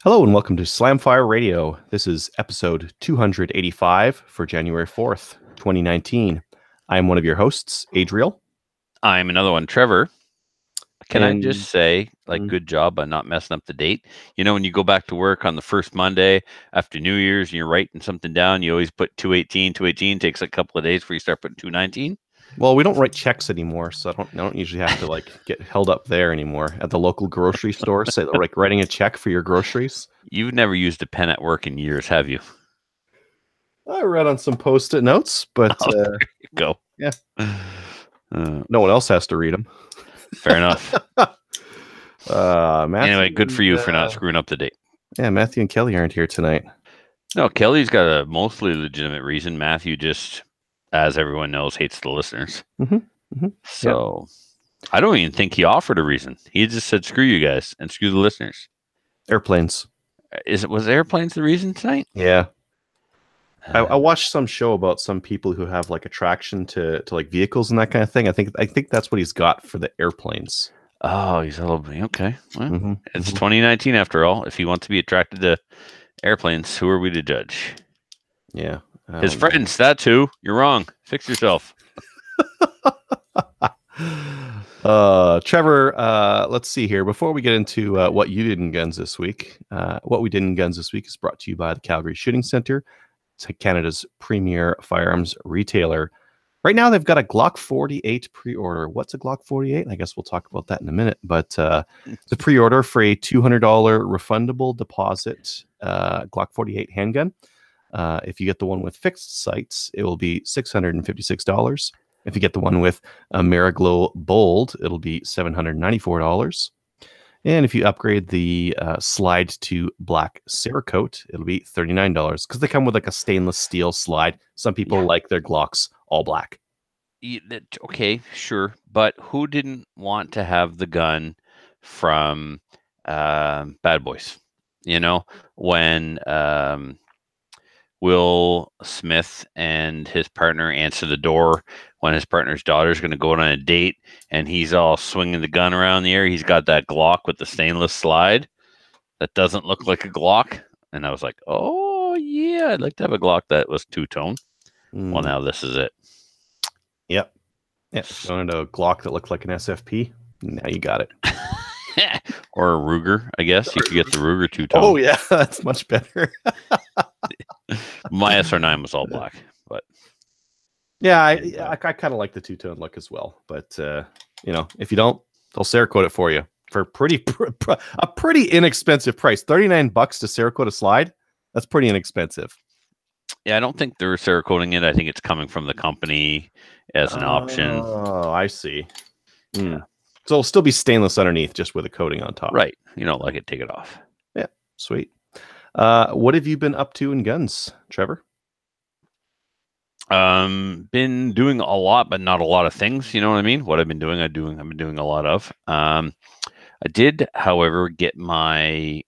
Hello and welcome to Slamfire Radio. This is episode 285 for January 4th, 2019. I'm one of your hosts, Adriel. I'm another one, Trevor. Can I And- just say, good job on not messing up the date? You know, when you go back to work on the first Monday after New Year's and you're writing something down, you always put 218, 218, takes a couple of days before you start putting 219. Well, we don't write checks anymore, so I don't usually have to get held up there anymore at the local grocery store. Say like writing a check for your groceries. You've never used a pen at work in years, have you? I read on some Post-it notes, but there you go. Yeah, no one else has to read them. Fair enough. Matthew, anyway, good for you for not screwing up the date. Yeah, Matthew and Kelly aren't here tonight. No, Kelly's got a mostly legitimate reason. Matthew just, as everyone knows, hates the listeners. So I don't even think he offered a reason. He just said, screw you guys and screw the listeners. Airplanes. Was airplanes the reason tonight? Yeah. I watched some show about some people who have like attraction to like vehicles and that kind of thing. I think that's what he's got for the airplanes. Oh, he's a little bit okay. Well, it's 2019 after all. If he wants to be attracted to airplanes, who are we to judge? Yeah. His friends, that's who. You're wrong. Fix yourself. Trevor, let's see here. Before we get into what you did in guns this week, what we did in guns this week is brought to you by the Calgary Shooting Center. It's Canada's premier firearms retailer. Right now, they've got a Glock 48 pre-order. What's a Glock 48? I guess we'll talk about that in a minute. But the pre-order for a $200 refundable deposit Glock 48 handgun. If you get the one with fixed sights, it will be $656. If you get the one with a Mariglow Bold, it'll be $794. And if you upgrade the slide to black Cerakote, it'll be $39 because they come with like a stainless steel slide. Some people like their Glocks all black. Okay, sure. But who didn't want to have the gun from Bad Boys? You know, when Will Smith and his partner answer the door when his partner's daughter is going to go on a date and he's all swinging the gun around the air. He's got that Glock with the stainless slide that doesn't look like a Glock. And I was like, oh, yeah, I'd like to have a Glock that was two-tone. Well, now this is it. Yep. Yeah. You wanted a Glock that looked like an SFP? Now you got it. Or a Ruger, I guess. You could get the Ruger two-tone. Oh, yeah. That's much better. My SR9 was all black, but yeah, I kind of like the two-tone look as well. But if you don't, they'll Cerakote it for you for a pretty inexpensive price. $39 to Cerakote a slide. That's pretty inexpensive. Yeah, I don't think they're Cerakoting it. I think it's coming from the company as an option. Oh, I see. Yeah. So it'll still be stainless underneath, just with a coating on top. Right. You don't like it, take it off. Yeah, sweet. What have you been up to in guns, Trevor? Been doing a lot, but not a lot of things. You know what I mean? What I've been doing, I've been doing a lot of. I did, however, get my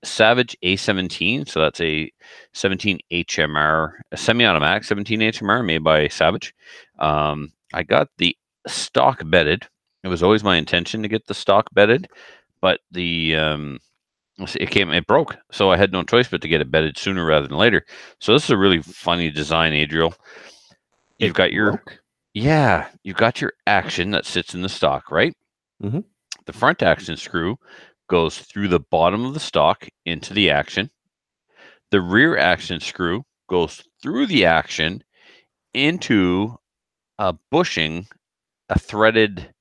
Savage A17. So that's a 17 HMR, a semi-automatic 17 HMR made by Savage. I got the stock bedded. It was always my intention to get the stock bedded, but it broke, so I had no choice but to get it bedded sooner rather than later. So this is a really funny design, Adriel. You've got your action that sits in the stock, right? Mm-hmm. The front action screw goes through the bottom of the stock into the action. The rear action screw goes through the action into a bushing, a threaded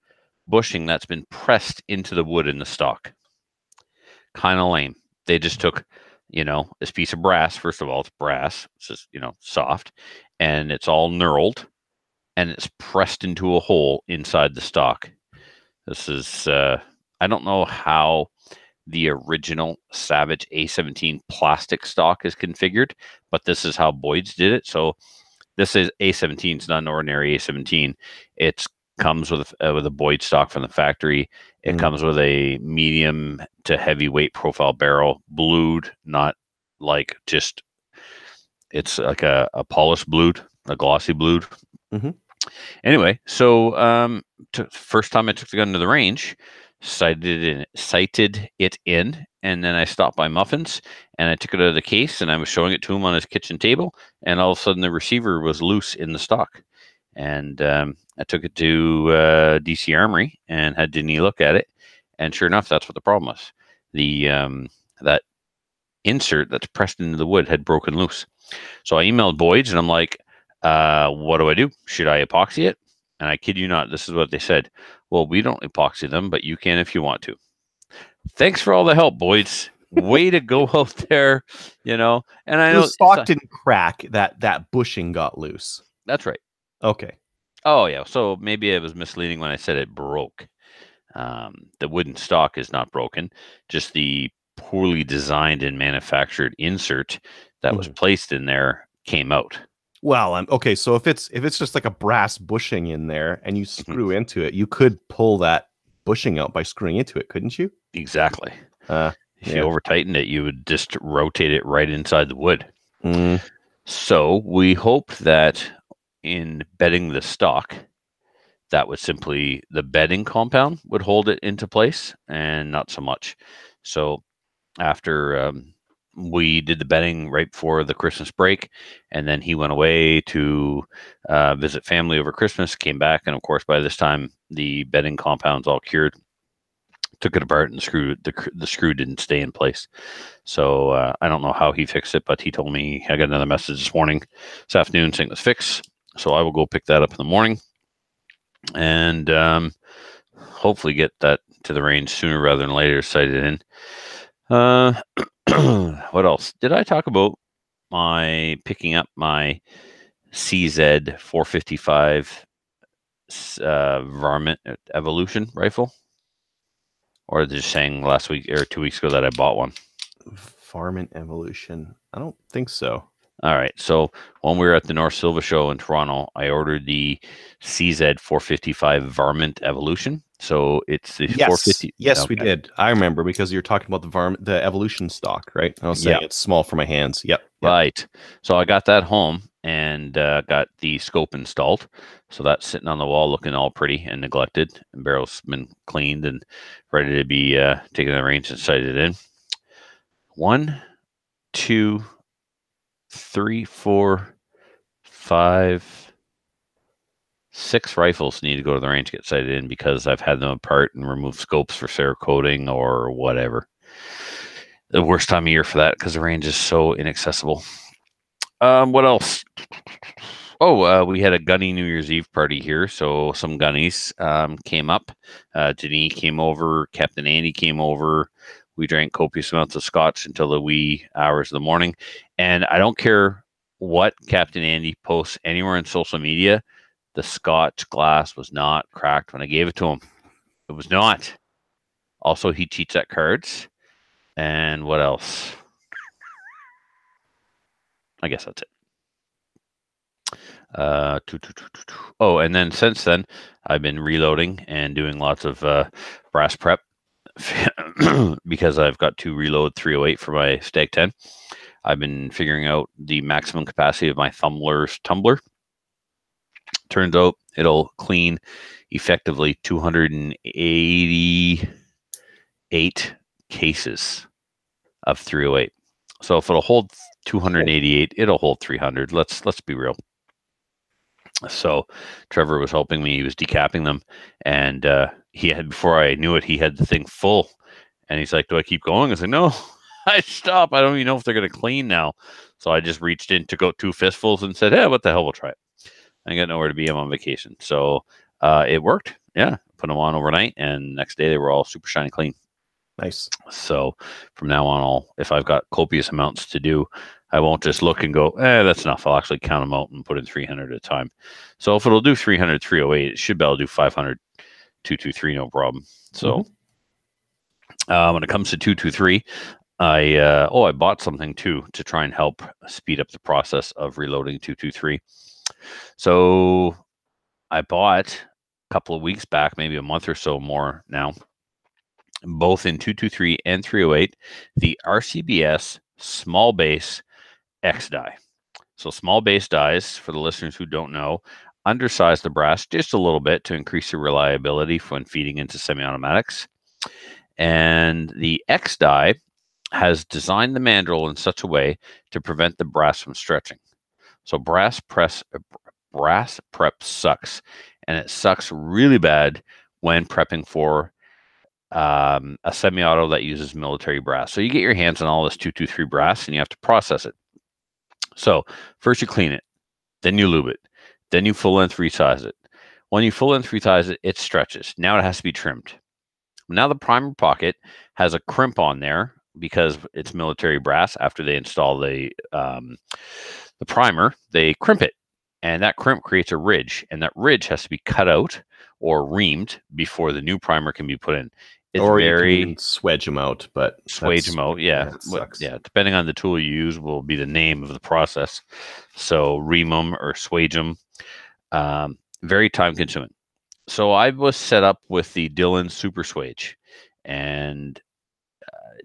bushing that's been pressed into the wood in the stock. Kind of lame. They just took, this piece of brass. First of all, it's brass. It's just, soft. And it's all knurled. And it's pressed into a hole inside the stock. This is, I don't know how the original Savage A17 plastic stock is configured, but this is how Boyd's did it. So this is A17. It's not an ordinary A17. It comes with a Boyd stock from the factory. It comes with a medium to heavyweight profile barrel, blued, not like just, it's like a polished blued, a glossy blued. Mm-hmm. Anyway, so first time I took the gun to the range, sighted it in, and then I stopped by Muffins, and I took it out of the case, and I was showing it to him on his kitchen table, and all of a sudden the receiver was loose in the stock. And I took it to DC Armory and had Denis look at it, and sure enough, that's what the problem was. The that insert that's pressed into the wood had broken loose. So I emailed Boyd's, and I'm like, what do I do? Should I epoxy it? And I kid you not, this is what they said. Well, we don't epoxy them, but you can if you want to. Thanks for all the help, Boyd's. Way to go out there, And I know the stock didn't crack. That bushing got loose. That's right. Okay. Oh yeah. So maybe I was misleading when I said it broke. The wooden stock is not broken. Just the poorly designed and manufactured insert that was placed in there came out. Well, okay. So if it's just like a brass bushing in there and you screw into it, you could pull that bushing out by screwing into it, couldn't you? Exactly. If you over tightened it, you would just rotate it right inside the wood. So we hope that in bedding the stock, that would simply, the bedding compound would hold it into place and not so much. So after we did the bedding right before the Christmas break, and then he went away to visit family over Christmas, came back, and of course by this time the bedding compound's all cured. Took it apart, and the screw didn't stay in place. So I don't know how he fixed it, but he told me, I got another message this afternoon saying it was fixed. So I will go pick that up in the morning and hopefully get that to the range sooner rather than later, sighted in. What else? Did I talk about my picking up my CZ 455 Varmint Evolution rifle? Or just saying last week or 2 weeks ago that I bought one? Varmint Evolution. I don't think so. All right. So when we were at the North Silva show in Toronto, I ordered the CZ 455 Varmint Evolution. So it's the 450. Yes, okay. We did. I remember because you're talking about the Evolution stock, right? I was saying it's small for my hands. Yep. Right. So I got that home and got the scope installed. So that's sitting on the wall looking all pretty and neglected. And barrel's been cleaned and ready to be taken to the range and sighted in. 1, 2, 3, 4, 5, 6 rifles need to go to the range to get sighted in because I've had them apart and removed scopes for Cerakoting or whatever. The worst time of year for that because the range is so inaccessible. What else? Oh, we had a gunny New Year's Eve party here, so some gunnies came up. Denis came over, Captain Andy came over. We drank copious amounts of scotch until the wee hours of the morning. And I don't care what Captain Andy posts anywhere on social media, the scotch glass was not cracked when I gave it to him. It was not. Also, he cheats at cards. And what else? I guess that's it. Oh, and then since then, I've been reloading and doing lots of brass prep because I've got to reload 308 for my Stag 10. I've been figuring out the maximum capacity of my Thumbler's tumbler. Turns out it'll clean effectively 288 cases of 308. So if it'll hold 288, it'll hold 300. Let's be real. So Trevor was helping me. He was decapping them, and he had, before I knew it, he had the thing full. And he's like, "Do I keep going?" I said, "No, I stop. I don't even know if they're going to clean now." So I just reached in, took out 2 fistfuls, and said, "Hey, what the hell? We'll try it." I got nowhere to be. I'm on vacation, so it worked. Yeah, put them on overnight, and next day they were all super shiny clean. Nice. So from now on, if I've got copious amounts to do, I won't just look and go, that's enough. I'll actually count them out and put in 300 at a time. So if it'll do 300, 308, it should be able to do 500, 223, no problem. So when it comes to 223, I bought something too to try and help speed up the process of reloading 223. So I bought a couple of weeks back, maybe a month or so more now, both in 223 and 308, the RCBS small base X die. So small base dies, for the listeners who don't know, undersize the brass just a little bit to increase the reliability when feeding into semi-automatics. And the X die has designed the mandrel in such a way to prevent the brass from stretching. So brass prep sucks, and it sucks really bad when prepping for a semi-auto that uses military brass. So you get your hands on all this 223 brass, and you have to process it. So first you clean it, then you lube it, then you full length resize it. When you full length resize it, it stretches. Now it has to be trimmed. Now the primer pocket has a crimp on there because it's military brass. After they install the primer, they crimp it, and that crimp creates a ridge, and that ridge has to be cut out or reamed before the new primer can be put in. It's or very, you can even swedge them out, but swage them out. Yeah, yeah. Depending on the tool you use, will be the name of the process. So ream them or swage them. Very time consuming. So I was set up with the Dillon Super Swage, and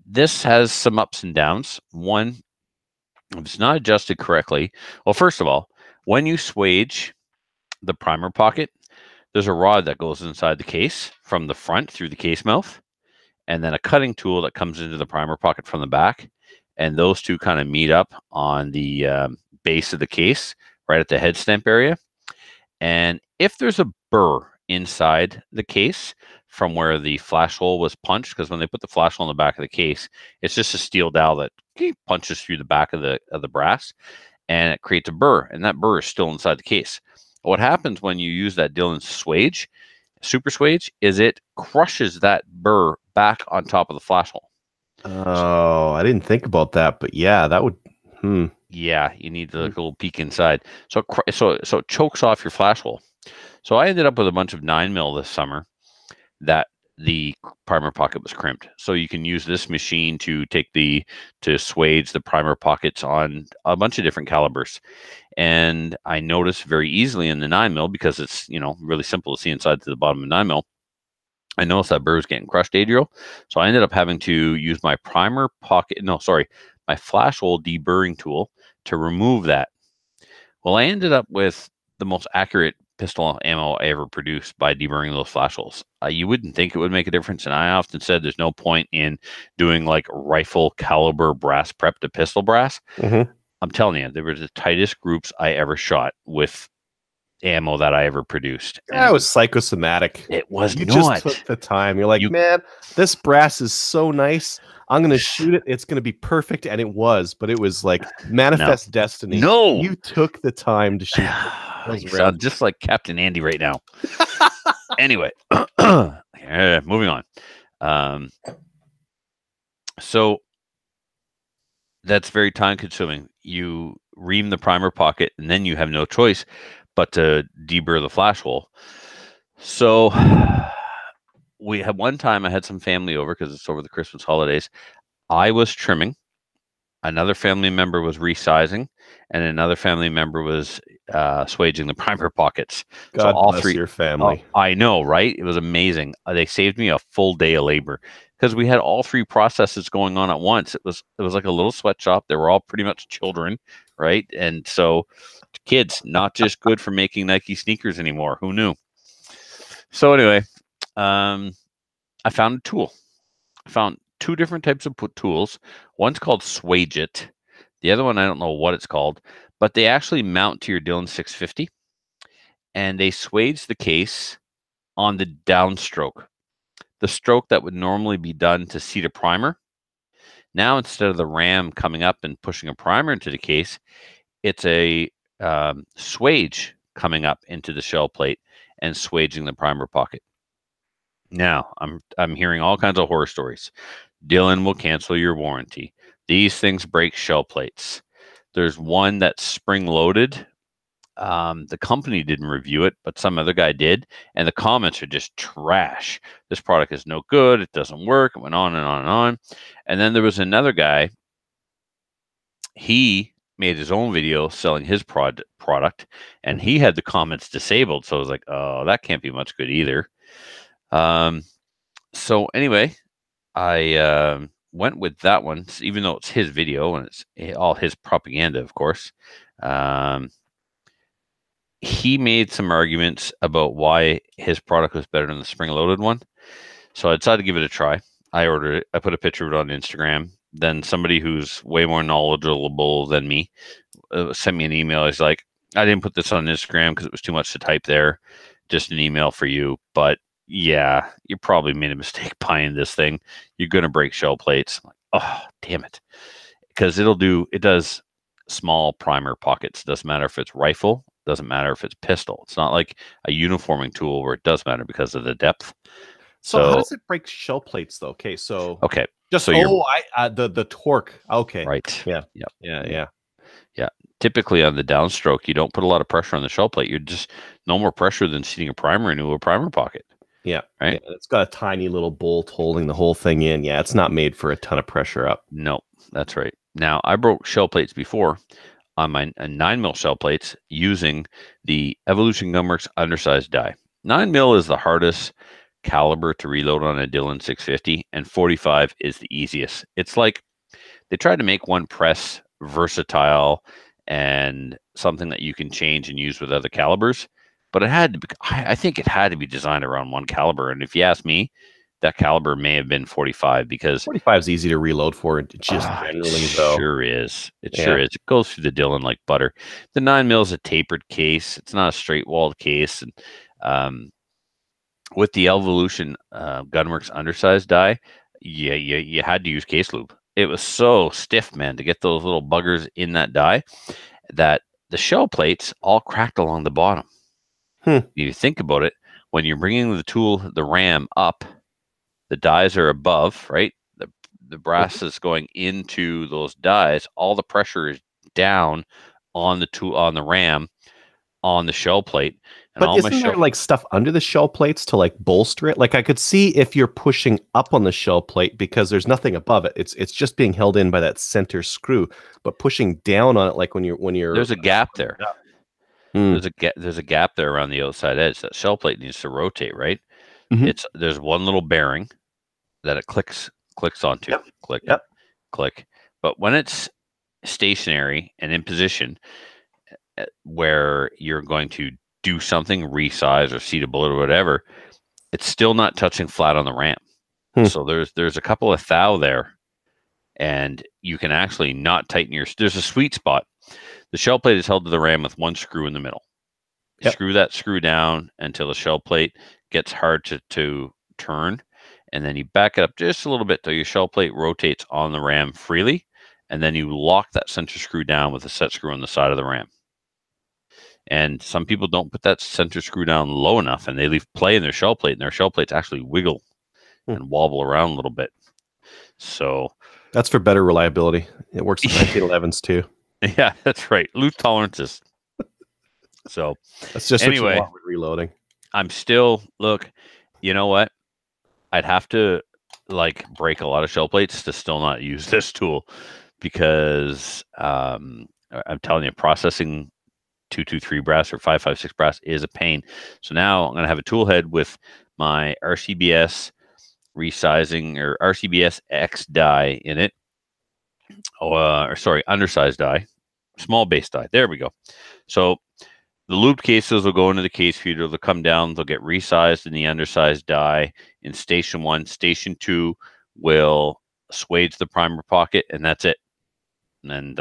this has some ups and downs. One, if it's not adjusted correctly, well, first of all, when you swage the primer pocket, there's a rod that goes inside the case from the front through the case mouth, and then a cutting tool that comes into the primer pocket from the back. And those two kind of meet up on the base of the case, right at the head stamp area. And if there's a burr inside the case from where the flash hole was punched, because when they put the flash hole in the back of the case, it's just a steel dowel that punches through the back of the brass, and it creates a burr, and that burr is still inside the case. What happens when you use that Dillon swage, Super Swage, is it crushes that burr back on top of the flash hole. Oh, I didn't think about that, but yeah, that would. Yeah, you need the little peek inside. So it chokes off your flash hole. So I ended up with a bunch of 9mm this summer that the primer pocket was crimped. So you can use this machine to swage the primer pockets on a bunch of different calibers. And I noticed very easily in the 9mm, because it's, really simple to see inside to the bottom of 9mm, I noticed that burr was getting crushed, Adriel. So I ended up having to use my my flash hole deburring tool to remove that. Well, I ended up with the most accurate pistol ammo I ever produced by deburring those flash holes. You wouldn't think it would make a difference, and I often said there's no point in doing like rifle caliber brass prep to pistol brass. Mm-hmm. I'm telling you, they were the tightest groups I ever shot with ammo that I ever produced. That was psychosomatic. It was you not. just took the time. You're like, man, this brass is so nice. I'm going to shoot it. It's going to be perfect. And it was, but it was like manifest destiny. No. You took the time to shoot it. You sound just like Captain Andy right now. Anyway, moving on. So that's very time consuming. You ream the primer pocket, and then you have no choice but to deburr the flash hole. So we had one time I had some family over because it's over the Christmas holidays. I was trimming, another family member was resizing, and another family member was swaging the primer pockets. God bless your family. I know, right? It was amazing. They saved me a full day of labor because we had all three processes going on at once. It was like a little sweatshop. They were all pretty much children, right? And so kids, not just good for making Nike sneakers anymore. Who knew? So anyway, I found a tool. I found two different types of tools. One's called Swage-It. The other one, I don't know what it's called, but they actually mount to your Dillon 650, and they swage the case on the downstroke, the stroke that would normally be done to seat a primer. Now, instead of the ram coming up and pushing a primer into the case, it's a swage coming up into the shell plate and swaging the primer pocket. Now, I'm hearing all kinds of horror stories. Dillon will cancel your warranty. These things break shell plates. There's one that's spring-loaded. The company didn't review it, but some other guy did, and the comments are just trash. This product is no good. It doesn't work. It went on and on and on. And then there was another guy. He made his own video selling his product, and he had the comments disabled. So I was like, oh, that can't be much good either. So anyway, I went with that one, even though it's his video and it's all his propaganda, of course. He made some arguments about why his product was better than the spring-loaded one. So I decided to give it a try. I ordered it. I put a picture of it on Instagram. then somebody who's way more knowledgeable than me sent me an email. He's like, I didn't put this on Instagram because it was too much to type there. Just an email for you. But yeah, you probably made a mistake buying this thing. You're going to break shell plates. I'm like, oh, damn it. Because it does small primer pockets. Doesn't matter if it's rifle. Doesn't matter if it's pistol. It's not like a uniforming tool where it does matter because of the depth. So how does it break shell plates though? Okay, so just so the torque. Okay, right. Yeah. Typically on the downstroke, you don't put a lot of pressure on the shell plate. You're just no more pressure than seating a primer into a primer pocket. Yeah, right. Yeah, it's got a tiny little bolt holding the whole thing in. Yeah, it's not made for a ton of pressure up. No, that's right. Now I broke shell plates before on my 9mm shell plates using the Evolution Gunworks undersized die. 9mm is the hardest caliber to reload on a Dillon 650, and 45 is the easiest. It's like they tried to make one press versatile and something that you can change and use with other calibers, but it had to be, I think it had to be designed around one caliber. And if you ask me, that caliber may have been 45 because 45 is easy to reload for. Just generally, though, sure is. Sure is. It goes through the Dillon like butter. The 9mm is a tapered case. It's not a straight walled case, and with the Evolution Gunworks undersized die, you had to use case lube. It was so stiff, man, to get those little buggers in that die that the shell plates all cracked along the bottom. If you think about it, when you're bringing the ram up, the dies are above, right? The brass is going into those dies. All the pressure is down on the ram, on the shell plate. And but isn't there like stuff under the shell plates to like bolster it? Like I could see if you're pushing up on the shell plate because there's nothing above it. It's just being held in by that center screw. But pushing down on it, like when you're there's a gap there. There's a gap there around the outside edge. That shell plate needs to rotate, right? There's one little bearing that it clicks onto. Click. But when it's stationary and in position where you're going to do something, resize or seat a bullet or whatever, it's still not touching flat on the ram. So there's a couple of thou there, and you can actually not tighten there's a sweet spot. The shell plate is held to the ram with one screw in the middle. Screw that screw down until the shell plate gets hard to turn, and then you back it up just a little bit till your shell plate rotates on the ram freely, and then you lock that center screw down with a set screw on the side of the ram. And some people don't put that center screw down low enough, and they leave play in their shell plate, and their shell plates actually wiggle and wobble around a little bit. So that's for better reliability. It works in 1911s too. Yeah, that's right. Loose tolerances. So that's just anyway, what you want with reloading. I'm still you know what? I'd have to like break a lot of shell plates to still not use this tool because I'm telling you, processing 223 brass or 556 brass is a pain. So now I'm going to have a tool head with my RCBS resizing or RCBS X die in it. Undersized die, small base die. There we go. So the looped cases will go into the case feeder. They'll come down. They'll get resized in the undersized die in station 1. Station 2 will swage the primer pocket, and that's it. And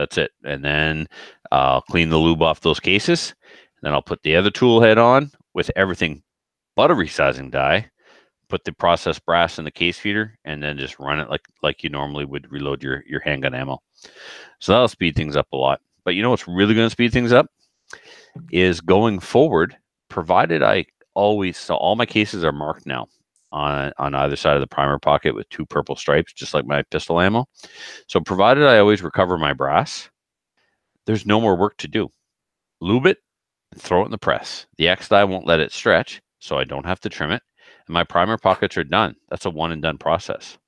then I'll clean the lube off those cases. And then I'll put the other tool head on with everything but a resizing die. Put the processed brass in the case feeder, and then just run it like you normally would reload your handgun ammo. So that'll speed things up a lot. But you know what's really going to speed things up is going forward, provided so all my cases are marked now on either side of the primer pocket with 2 purple stripes, just like my pistol ammo. So provided I always recover my brass, there's no more work to do. Lube it and throw it in the press. The X die won't let it stretch, so I don't have to trim it. And my primer pockets are done. That's a one and done process.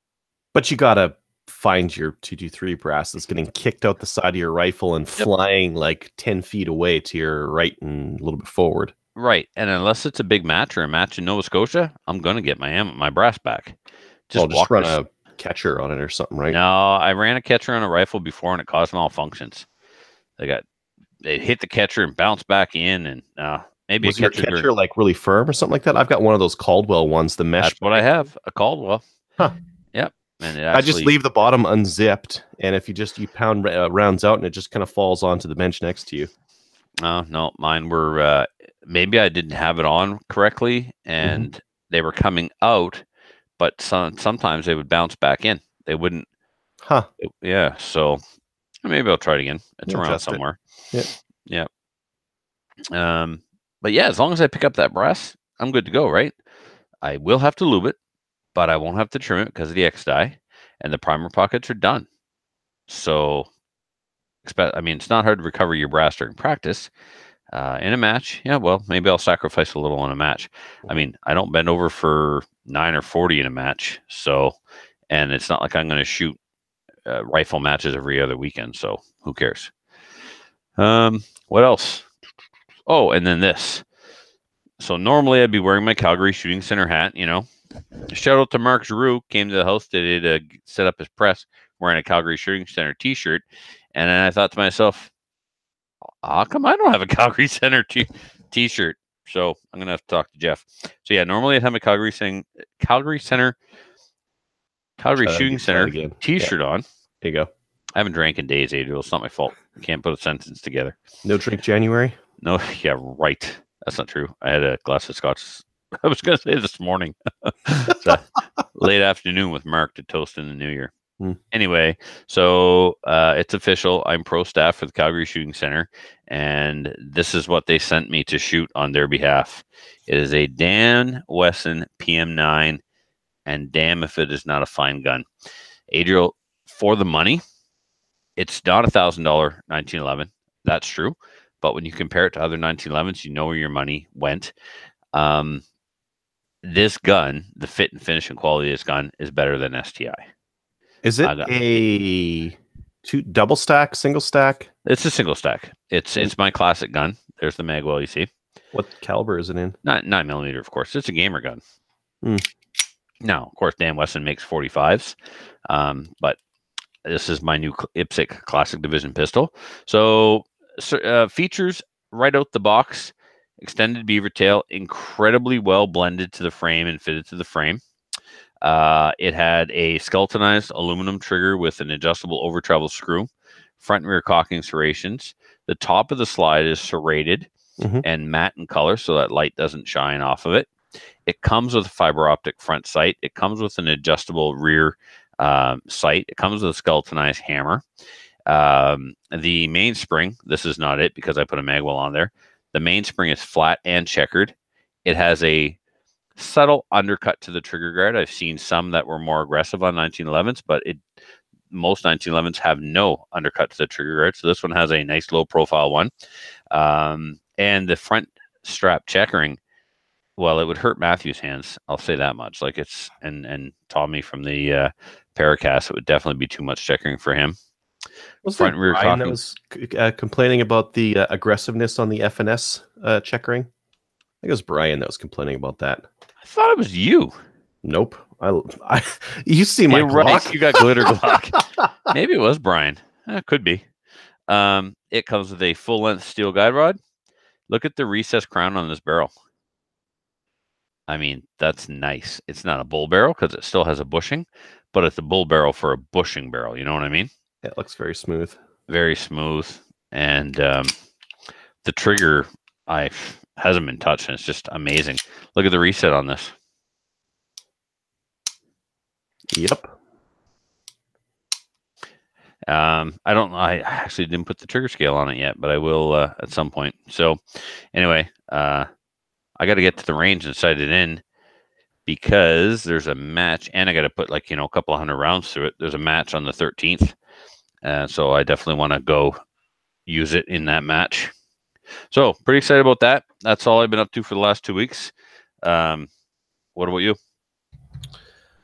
But you got to find your 223 brass that's getting kicked out the side of your rifle and flying like 10 feet away to your right and a little bit forward. Right. And unless it's a big match or a match in Nova Scotia, I'm going to get my brass back. Just run a catcher on it or something, right? No, I ran a catcher on a rifle before and it caused malfunctions. They hit the catcher and bounced back in, and maybe was your catcher like really firm or something like that? I've got one of those Caldwell ones, the mesh. That's what I have, a Caldwell. Huh. Yep. And it I just actually, leave the bottom unzipped, and if you pound rounds out, and it just kind of falls onto the bench next to you. no, mine were maybe I didn't have it on correctly, and they were coming out, but sometimes they would bounce back in. They wouldn't. Huh. Yeah. So maybe I'll try it again. It's around Adjust it. somewhere. Yep. Yeah. But yeah, as long as I pick up that brass, I'm good to go, right? I will have to lube it, but I won't have to trim it because of the X die, and the primer pockets are done. So, I mean, it's not hard to recover your brass during practice. In a match, yeah, well, maybe I'll sacrifice a little in a match. I mean, I don't bend over for 9 or 40 in a match, so, and it's not like I'm going to shoot rifle matches every other weekend, so who cares? What else? Oh, and then this. So normally I'd be wearing my Calgary Shooting Center hat, you know. Shout out to Mark Giroux, came to the house today to set up his press wearing a Calgary Shooting Center t-shirt. And then I thought to myself, how come I don't have a Calgary Center t-shirt? So I'm going to have to talk to Jeff. So yeah, normally I'd have a Calgary Shooting Center t-shirt on. There you go. I haven't drank in days, Adriel. It's not my fault. I can't put a sentence together. No drink January? No, yeah, right. That's not true. I had a glass of scotch. I was going to say this morning. So, late afternoon with Mark to toast in the new year. Anyway, so it's official. I'm pro staff for the Calgary Shooting Center, and this is what they sent me to shoot on their behalf. It is a Dan Wesson PM9, and damn if it is not a fine gun. Adriel, for the money, it's not $1,000 1911. That's true. But when you compare it to other 1911s, you know where your money went. This gun, the fit and finish and quality of this gun is better than STI. Is it a double stack, single stack? It's a single stack. It's my classic gun. There's the magwell you see. What caliber is it in? 9mm, of course. It's a gamer gun. Now, of course, Dan Wesson makes 45s, but this is my new IPSC Classic Division pistol. So features right out the box: extended beaver tail, incredibly well blended to the frame and fitted to the frame. It had a skeletonized aluminum trigger with an adjustable over travel screw, front and rear cocking serrations. The top of the slide is serrated and matte in color so that light doesn't shine off of it. It comes with a fiber optic front sight. It comes with an adjustable rear sight. It comes with a skeletonized hammer. The mainspring, this is not it because I put a magwell on there. The mainspring is flat and checkered. It has a subtle undercut to the trigger guard. I've seen some that were more aggressive on 1911s, but most 1911s have no undercut to the trigger guard. So this one has a nice low profile one. And the front strap checkering, well, it would hurt Matthew's hands. I'll say that much. Like and Tommy from the Paracast, it would definitely be too much checkering for him. Was front and rear Brian that was complaining about the aggressiveness on the FNS checkering? I think it was Brian that was complaining about that. I thought it was you. Nope. You see my Glock? Right. You got glitter Glock. Maybe it was Brian. Could be. It comes with a full-length steel guide rod. Look at the recessed crown on this barrel. I mean, that's nice. It's not a bull barrel because it still has a bushing, but it's a bull barrel for a bushing barrel. You know what I mean? It looks very smooth. Very smooth. And the trigger hasn't been touched, and it's just amazing. Look at the reset on this. Yep. I actually didn't put the trigger scale on it yet, but I will at some point. So anyway, I got to get to the range and sight it in because there's a match, and I got to put a couple of 100 rounds through it. There's a match on the 13th. So I definitely want to go use it in that match. So pretty excited about that. That's all I've been up to for the last 2 weeks. What about you?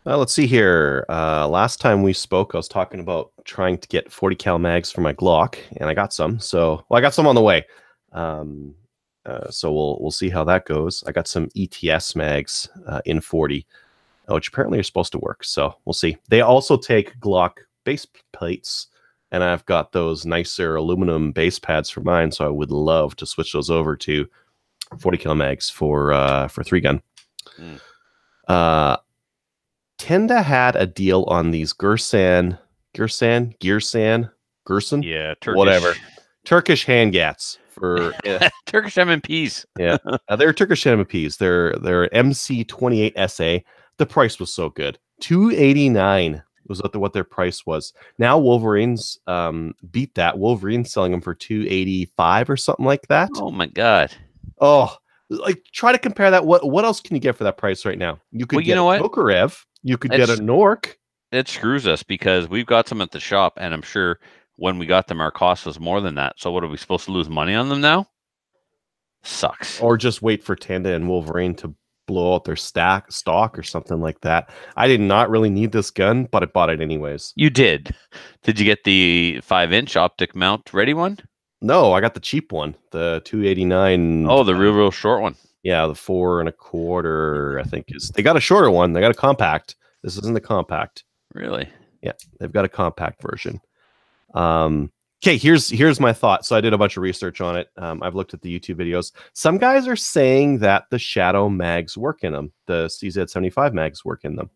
Let's see here. Last time we spoke, I was talking about trying to get 40 cal mags for my Glock, and I got some. I got some on the way. So we'll see how that goes. I got some ETS mags in 40, which apparently are supposed to work. So we'll see. They also take Glock base plates, and I've got those nicer aluminum base pads for mine. So I would love to switch those over to 40 cal mags for 3-gun. Kenda had a deal on these Gersan, Yeah, whatever, Turkish handgats for Turkish MMPs. yeah, they're Turkish MPs. They're MC28 SA. The price was so good, $289 was what their price was. Now Wolverines beat that. Wolverine's selling them for $285 or something like that. Oh my god! Oh, like try to compare that. What else can you get for that price right now? You could get a Tokarev. You could get a Nork. It screws us because we've got some at the shop, and I'm sure when we got them, our cost was more than that. So what are we supposed to lose money on them now? Sucks. Or just wait for Tanda and Wolverine to blow out their stock or something like that. I did not really need this gun, but I bought it anyways. You did. Did you get the 5-inch optic mount ready one? No, I got the cheap one, the 289. Oh, the real short one. Yeah, the 4 1/4, I think is. They got a shorter one. They got a compact. This isn't the compact. Really? Yeah, they've got a compact version. Okay, here's my thought. So I did a bunch of research on it. I've looked at the YouTube videos. Some guys are saying that the Shadow mags work in them. The CZ75 mags work in them,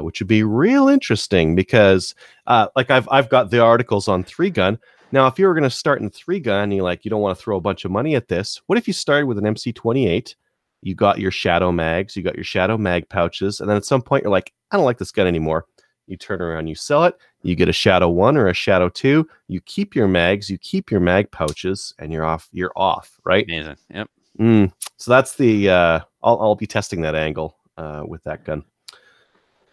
which would be real interesting because, like I've got the articles on 3-gun. Now, if you were going to start in 3-gun, you don't want to throw a bunch of money at this. What if you started with an MC28? You got your Shadow mags, you got your Shadow mag pouches, and then at some point you're like, I don't like this gun anymore. You turn around, you sell it, you get a Shadow 1 or a Shadow 2, you keep your mags, you keep your mag pouches, and you're off, right? Amazing. Yep. So that's the I'll be testing that angle with that gun.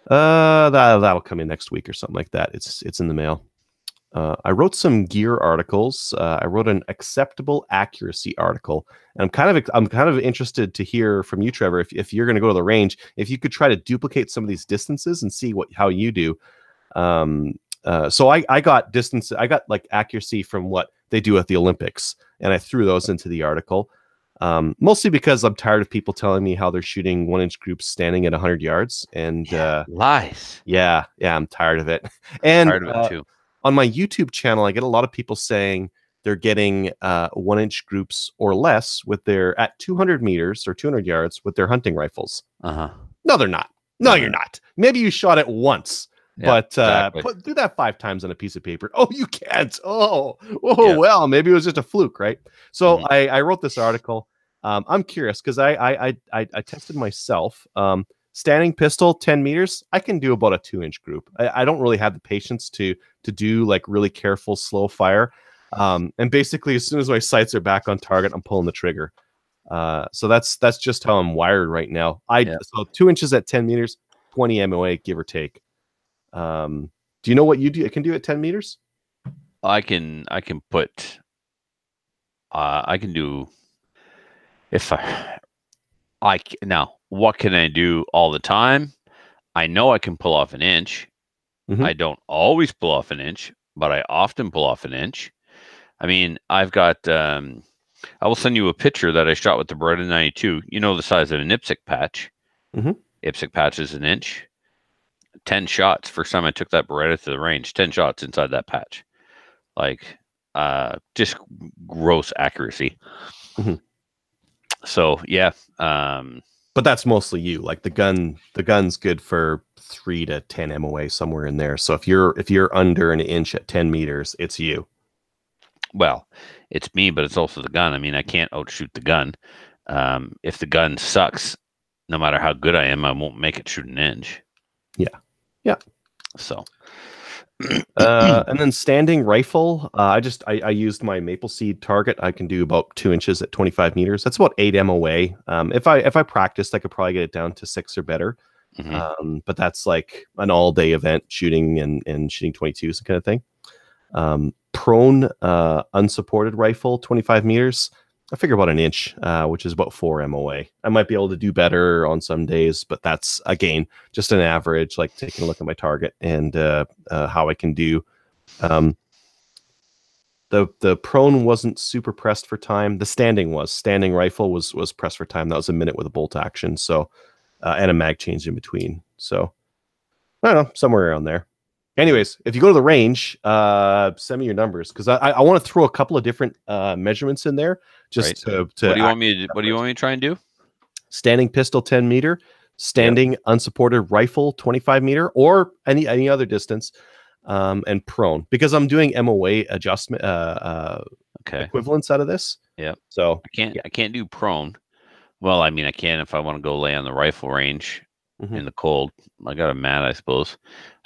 That'll come in next week or something like that. It's in the mail. I wrote some gear articles. I wrote an acceptable accuracy article, and I'm kind of interested to hear from you, Trevor. If you're going to go to the range, if you could try to duplicate some of these distances and see how you do. So I got distance. I got like accuracy from what they do at the Olympics, and I threw those into the article. Mostly because I'm tired of people telling me how they're shooting 1-inch groups standing at 100 yards, and lies. Yeah, I'm tired of it. And tired of it too. On my YouTube channel, I get a lot of people saying they're getting 1-inch groups or less at 200 meters or 200 yards with their hunting rifles. No, they're not. No, you're not. Maybe you shot it once, but exactly. do that 5 times on a piece of paper. Oh, you can't. Well, maybe it was just a fluke, right? So I wrote this article. I'm curious because I tested myself. Standing pistol, 10 meters, I can do about a 2-inch group. I don't really have the patience to do like really careful, slow fire. And basically, as soon as my sights are back on target, I'm pulling the trigger. So that's just how I'm wired right now. So 2 inches at 10 meters, 20 MOA, give or take. Do you know what you can do at 10 meters? I can do if now. What can I do all the time? I know I can pull off an inch. I don't always pull off an inch, but I often pull off an inch. I mean, I've got, I will send you a picture that I shot with the Beretta 92. You know the size of an IPSC patch. IPSC patch is an inch. 10 shots. First time I took that Beretta to the range, 10 shots inside that patch. Like, just gross accuracy. So, yeah. But that's mostly you. Like the gun's good for 3 to 10 MOA, somewhere in there. So if you're under an inch at 10 meters, it's you. Well, it's me, but it's also the gun. I mean, I can't outshoot the gun. If the gun sucks, no matter how good I am, I won't make it shoot an inch. Yeah. So, and then standing rifle, I used my Maple Seed target. I can do about 2 inches at 25 meters. That's about 8 MOA. If I practiced, I could probably get it down to 6 or better. But that's like an all-day event, shooting and shooting 22s kind of thing. Prone unsupported rifle, 25 meters. I figure about an inch, which is about 4 MOA. I might be able to do better on some days, but that's, again, just an average, like taking a look at my target and how I can do. The prone wasn't super pressed for time. The standing rifle was pressed for time. That was a minute with a bolt action. So, and a mag change in between. So I don't know, somewhere around there. Anyways, if you go to the range, send me your numbers because I want to throw a couple of different measurements in there. Just to what do you want me to try and do? Standing pistol 10 meter, standing unsupported rifle 25 meter or any other distance, and prone, because I'm doing MOA adjustment equivalents out of this. Yeah. So I can't do prone. Well, I mean, I can if I want to go lay on the rifle range in the cold. I got a mat, I suppose.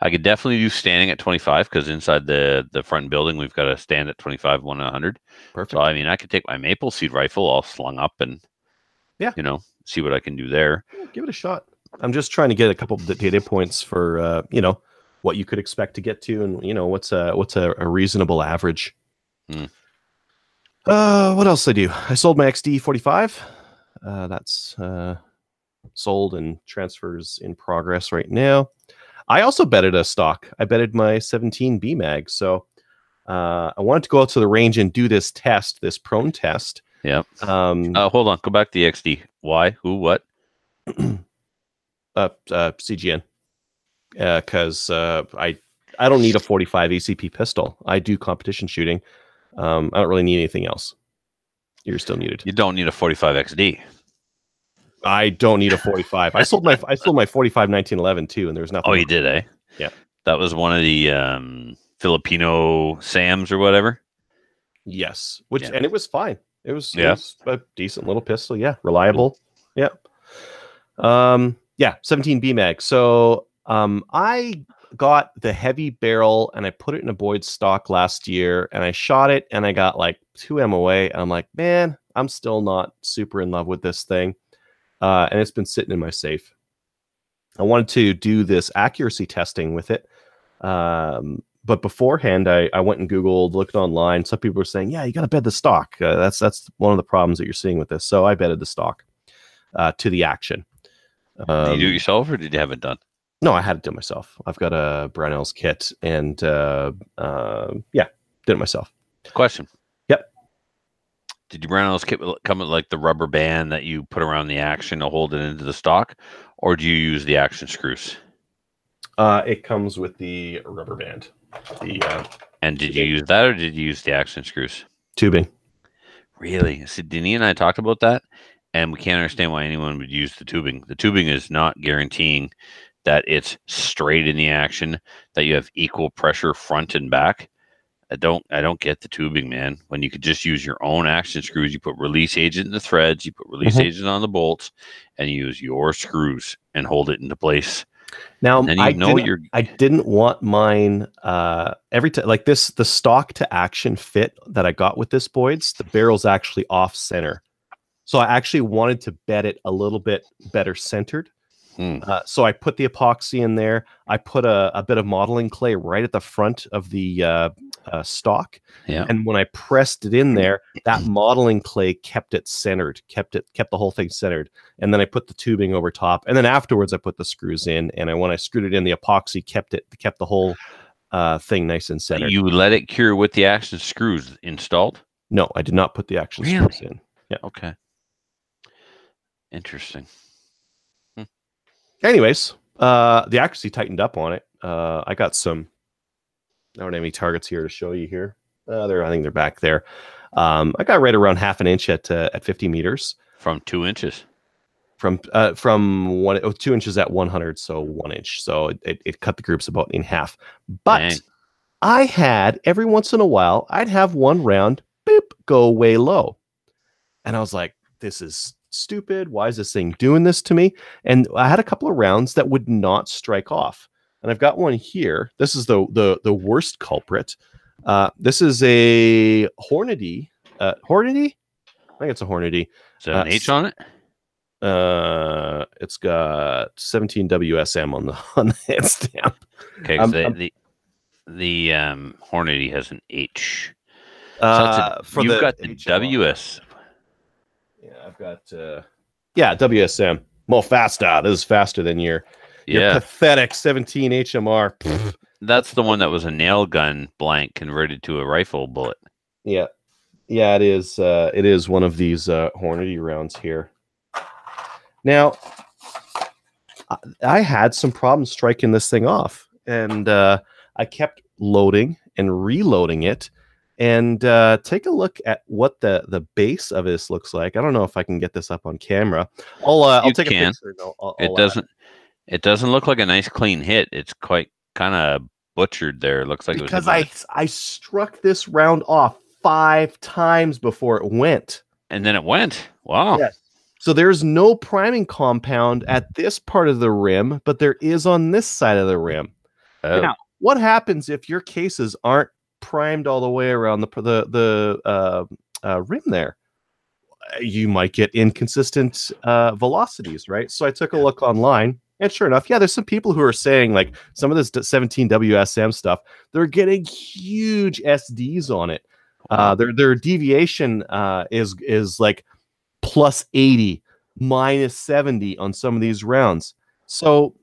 I could definitely do standing at 25 because inside the front building we've got a stand at 25, 100. Perfect. So I mean, I could take my maple seed rifle all slung up and see what I can do there. Yeah, give it a shot. I'm just trying to get a couple of data points for what you could expect to get to, and what's a reasonable average. What else did I do? I sold my XD45. That's sold and transfers in progress right now. I also betted a stock. I betted my 17 B mag. So I wanted to go out to the range and do this test, this prone test. Yeah. Hold on. Go back to the XD. Why? Who? What? CGN. Because I don't need a 45 ACP pistol. I do competition shooting. I don't really need anything else. You're still muted. You don't need a 45 XD. I don't need a 45. I sold my 45 1911 too, and there was nothing. Oh, you did, eh? Yeah. That was one of the Filipino Sams or whatever. Yes. And it was fine. It was a decent little pistol. Yeah. Reliable. Cool. Yeah. 17 B mag. So I got the heavy barrel and I put it in a Boyd stock last year, and I shot it and I got like 2 MOA. And I'm like, man, I'm still not super in love with this thing. And it's been sitting in my safe. I wanted to do this accuracy testing with it. But beforehand, I went and Googled, looked online. Some people were saying, yeah, you got to bet the stock. That's one of the problems that you're seeing with this. So I betted the stock to the action. Did you do it yourself or did you have it done? No, I had it done myself. I've got a Brownells kit and did it myself. Question. Yep. Did your Brownells kit come with like the rubber band that you put around the action to hold it into the stock, or do you use the action screws? It comes with the rubber band. And did you use that or did you use the action screws? Tubing. Really? See, Denny and I talked about that, and we can't understand why anyone would use the tubing. The tubing is not guaranteeing that it's straight in the action, that you have equal pressure front and back. I don't get the tubing, man. When you could just use your own action screws, you put release agent in the threads, you put release agent on the bolts, and you use your screws and hold it into place. Now, I didn't want mine every time like this. The stock to action fit that I got with this Boyd's, the barrel's actually off center, so I actually wanted to bet it a little bit better centered. So I put the epoxy in there. I put a bit of modeling clay right at the front of the stock. Yeah. And when I pressed it in there, that modeling clay kept it centered, kept the whole thing centered. And then I put the tubing over top. And then afterwards I put the screws in. And when I screwed it in, the epoxy kept the whole thing nice and centered. You let it cure with the action screws installed? No, I did not put the action screws in. Yeah. Okay. Interesting. Anyways, the accuracy tightened up on it. I got some. I don't have any targets here to show you here. I think they're back there. I got right around half an inch at 50 meters. From 2 inches. From 2 inches at 100, so 1 inch. So it cut the groups about in half. But dang. I had every once in a while, I'd have one round go way low, and I was like, "This is stupid. Why is this thing doing this to me?" And I had a couple of rounds that would not strike off. And I've got one here. This is the worst culprit. This is a Hornady. Hornady? I think it's a Hornady. Is there an H on it? It's got 17 WSM on the head stamp. Okay, the Hornady has an H. You've got the WS. Yeah, I've got WSM. Well, faster. This is faster than your pathetic 17 HMR. Pfft. That's the one that was a nail gun blank converted to a rifle bullet. Yeah, it is. It is one of these Hornady rounds here. Now, I had some problems striking this thing off, and I kept loading and reloading it, and take a look at what the base of this looks like. I don't know if I can get this up on camera. I'll take a picture. No, It doesn't look like a nice clean hit. It's quite kind of butchered there. It looks like because I struck this round off 5 times before it went. And then it went. Wow. Yes. So there's no priming compound at this part of the rim, but there is on this side of the rim. Oh. Now, what happens if your cases aren't primed all the way around the rim there? You might get inconsistent velocities, right? So I took a look online, and sure enough, yeah, there's some people who are saying like some of this 17 WSM stuff, they're getting huge SDs on it. Their deviation is like plus 80, minus 70 on some of these rounds. So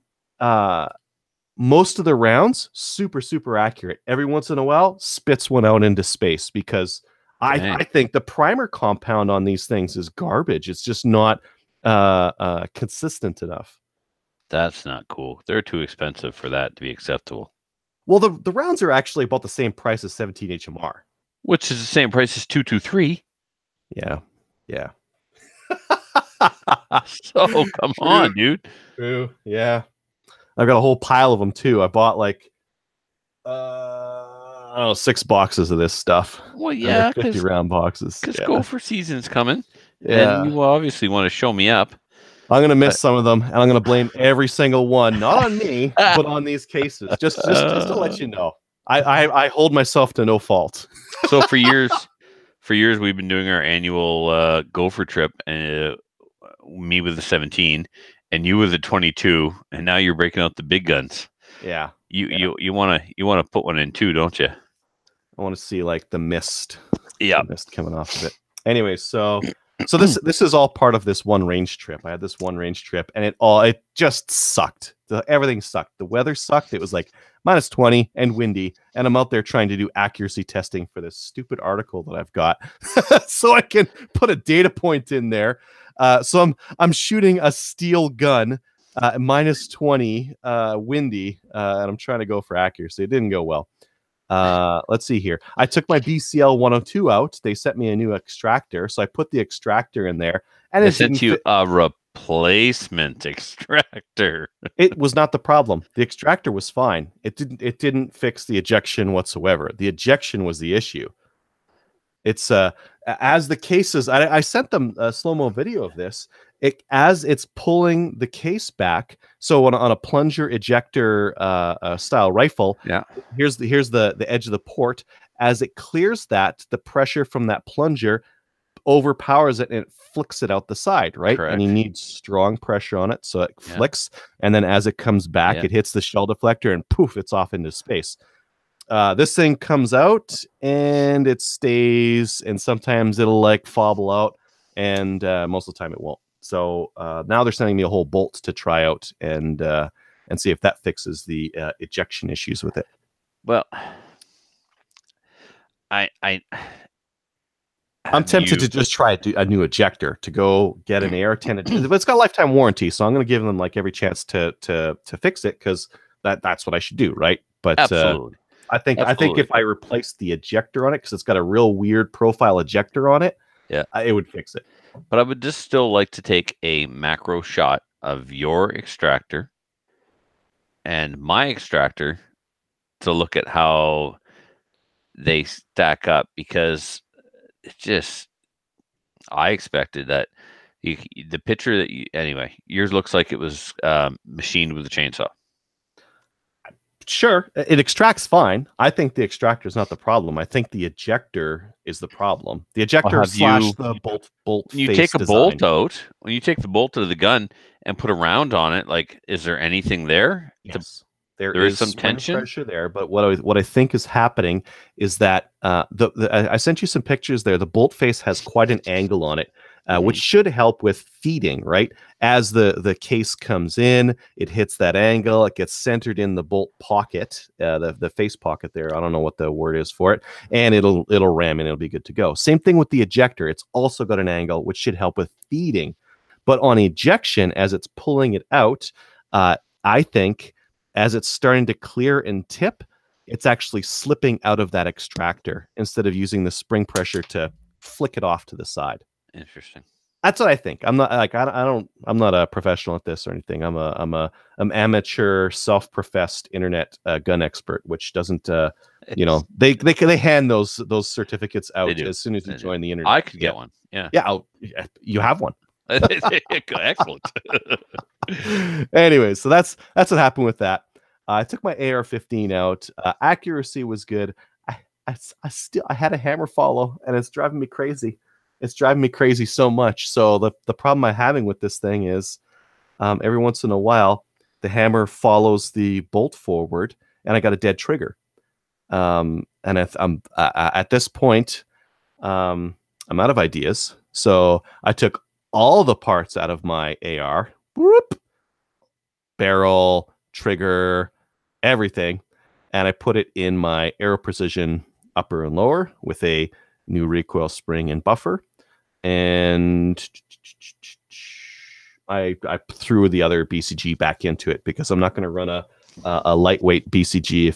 most of the rounds, super accurate. Every once in a while, spits one out into space because I think the primer compound on these things is garbage. It's just not consistent enough. That's not cool. They're too expensive for that to be acceptable. Well, the rounds are actually about the same price as 17 HMR. Which is the same price as 223. Yeah. So come on, dude. True. Yeah. I've got a whole pile of them too. I bought like I don't know, 6 boxes of this stuff. Well, yeah, 50 round boxes. Because Gopher season's coming. Yeah. And you obviously want to show me up. I'm gonna miss some of them, and I'm gonna blame every single one, not on me, but on these cases. Just to let you know. I hold myself to no fault. So for years we've been doing our annual Gopher trip, and me with the 17 and you with the 22, and now you're breaking out the big guns. Yeah. You want to put one in too, don't you? I want to see like the mist. Yeah. The mist coming off of it. Anyway, so this is all part of this one range trip. I had this one range trip, and it just sucked. Everything sucked. The weather sucked. It was like minus 20 and windy, and I'm out there trying to do accuracy testing for this stupid article that I've got, so I can put a data point in there. So I'm shooting a steel gun, minus 20, windy, and I'm trying to go for accuracy. It didn't go well. Let's see here. I took my BCL 102 out. They sent me a new extractor, so I put the extractor in there, and they sent you a replacement extractor. It was not the problem. The extractor was fine. It didn't fix the ejection whatsoever. The ejection was the issue. It's as the cases. I sent them a slow-mo video of this. As it's pulling the case back. So on a plunger ejector style rifle, yeah. Here's the edge of the port. As it clears that, the pressure from that plunger overpowers it and it flicks it out the side, right? Correct. And you need strong pressure on it, so it flicks. And then as it comes back, it hits the shell deflector and poof, it's off into space. This thing comes out and it stays, and sometimes it'll like fobble out, and most of the time it won't. So now they're sending me a whole bolt to try out and see if that fixes the ejection issues with it. Well, I'm tempted to just try a new ejector, to go get an AR-10, but it's got a lifetime warranty, so I'm going to give them like every chance to fix it, because that's what I should do, right? But absolutely. I think if I replace the ejector on it, because it's got a real weird profile ejector on it, it would fix it. But I would just still like to take a macro shot of your extractor and my extractor to look at how they stack up, because it's just, I expected that the picture that anyway, yours looks like it was machined with a chainsaw. Sure, it extracts fine. I think the extractor is not the problem. I think the ejector is the problem. The ejector slash the bolt. When you take a bolt out, when you take the bolt out of the gun and put a round on it, like, is there anything there? Yes. There is some tension pressure there, but what I think is happening is that I sent you some pictures there. The bolt face has quite an angle on it, which should help with feeding, right? As the case comes in, it hits that angle, it gets centered in the bolt pocket, the face pocket there. I don't know what the word is for it, and it'll ram and it'll be good to go. Same thing with the ejector. It's also got an angle which should help with feeding. But on ejection, as it's pulling it out, I think as it's starting to clear and tip, it's actually slipping out of that extractor instead of using the spring pressure to flick it off to the side. Interesting. That's what I think. I'm not like I'm not a professional at this or anything. I'm amateur, self-professed internet gun expert, which doesn't they hand those certificates out as soon as you join the internet. I could get one. Yeah. Yeah, you have one. Excellent. Anyway, so that's what happened with that. I took my AR-15 out. Accuracy was good. I had a hammer follow, and it's driving me crazy. It's driving me crazy so much. So the problem I'm having with this thing is every once in a while, the hammer follows the bolt forward, and I got a dead trigger. And I'm at this point, I'm out of ideas. So I took all the parts out of my AR, whoop, barrel, trigger, everything, and I put it in my Aero Precision upper and lower with a new recoil spring and buffer. And I threw the other BCG back into it because I'm not going to run a lightweight BCG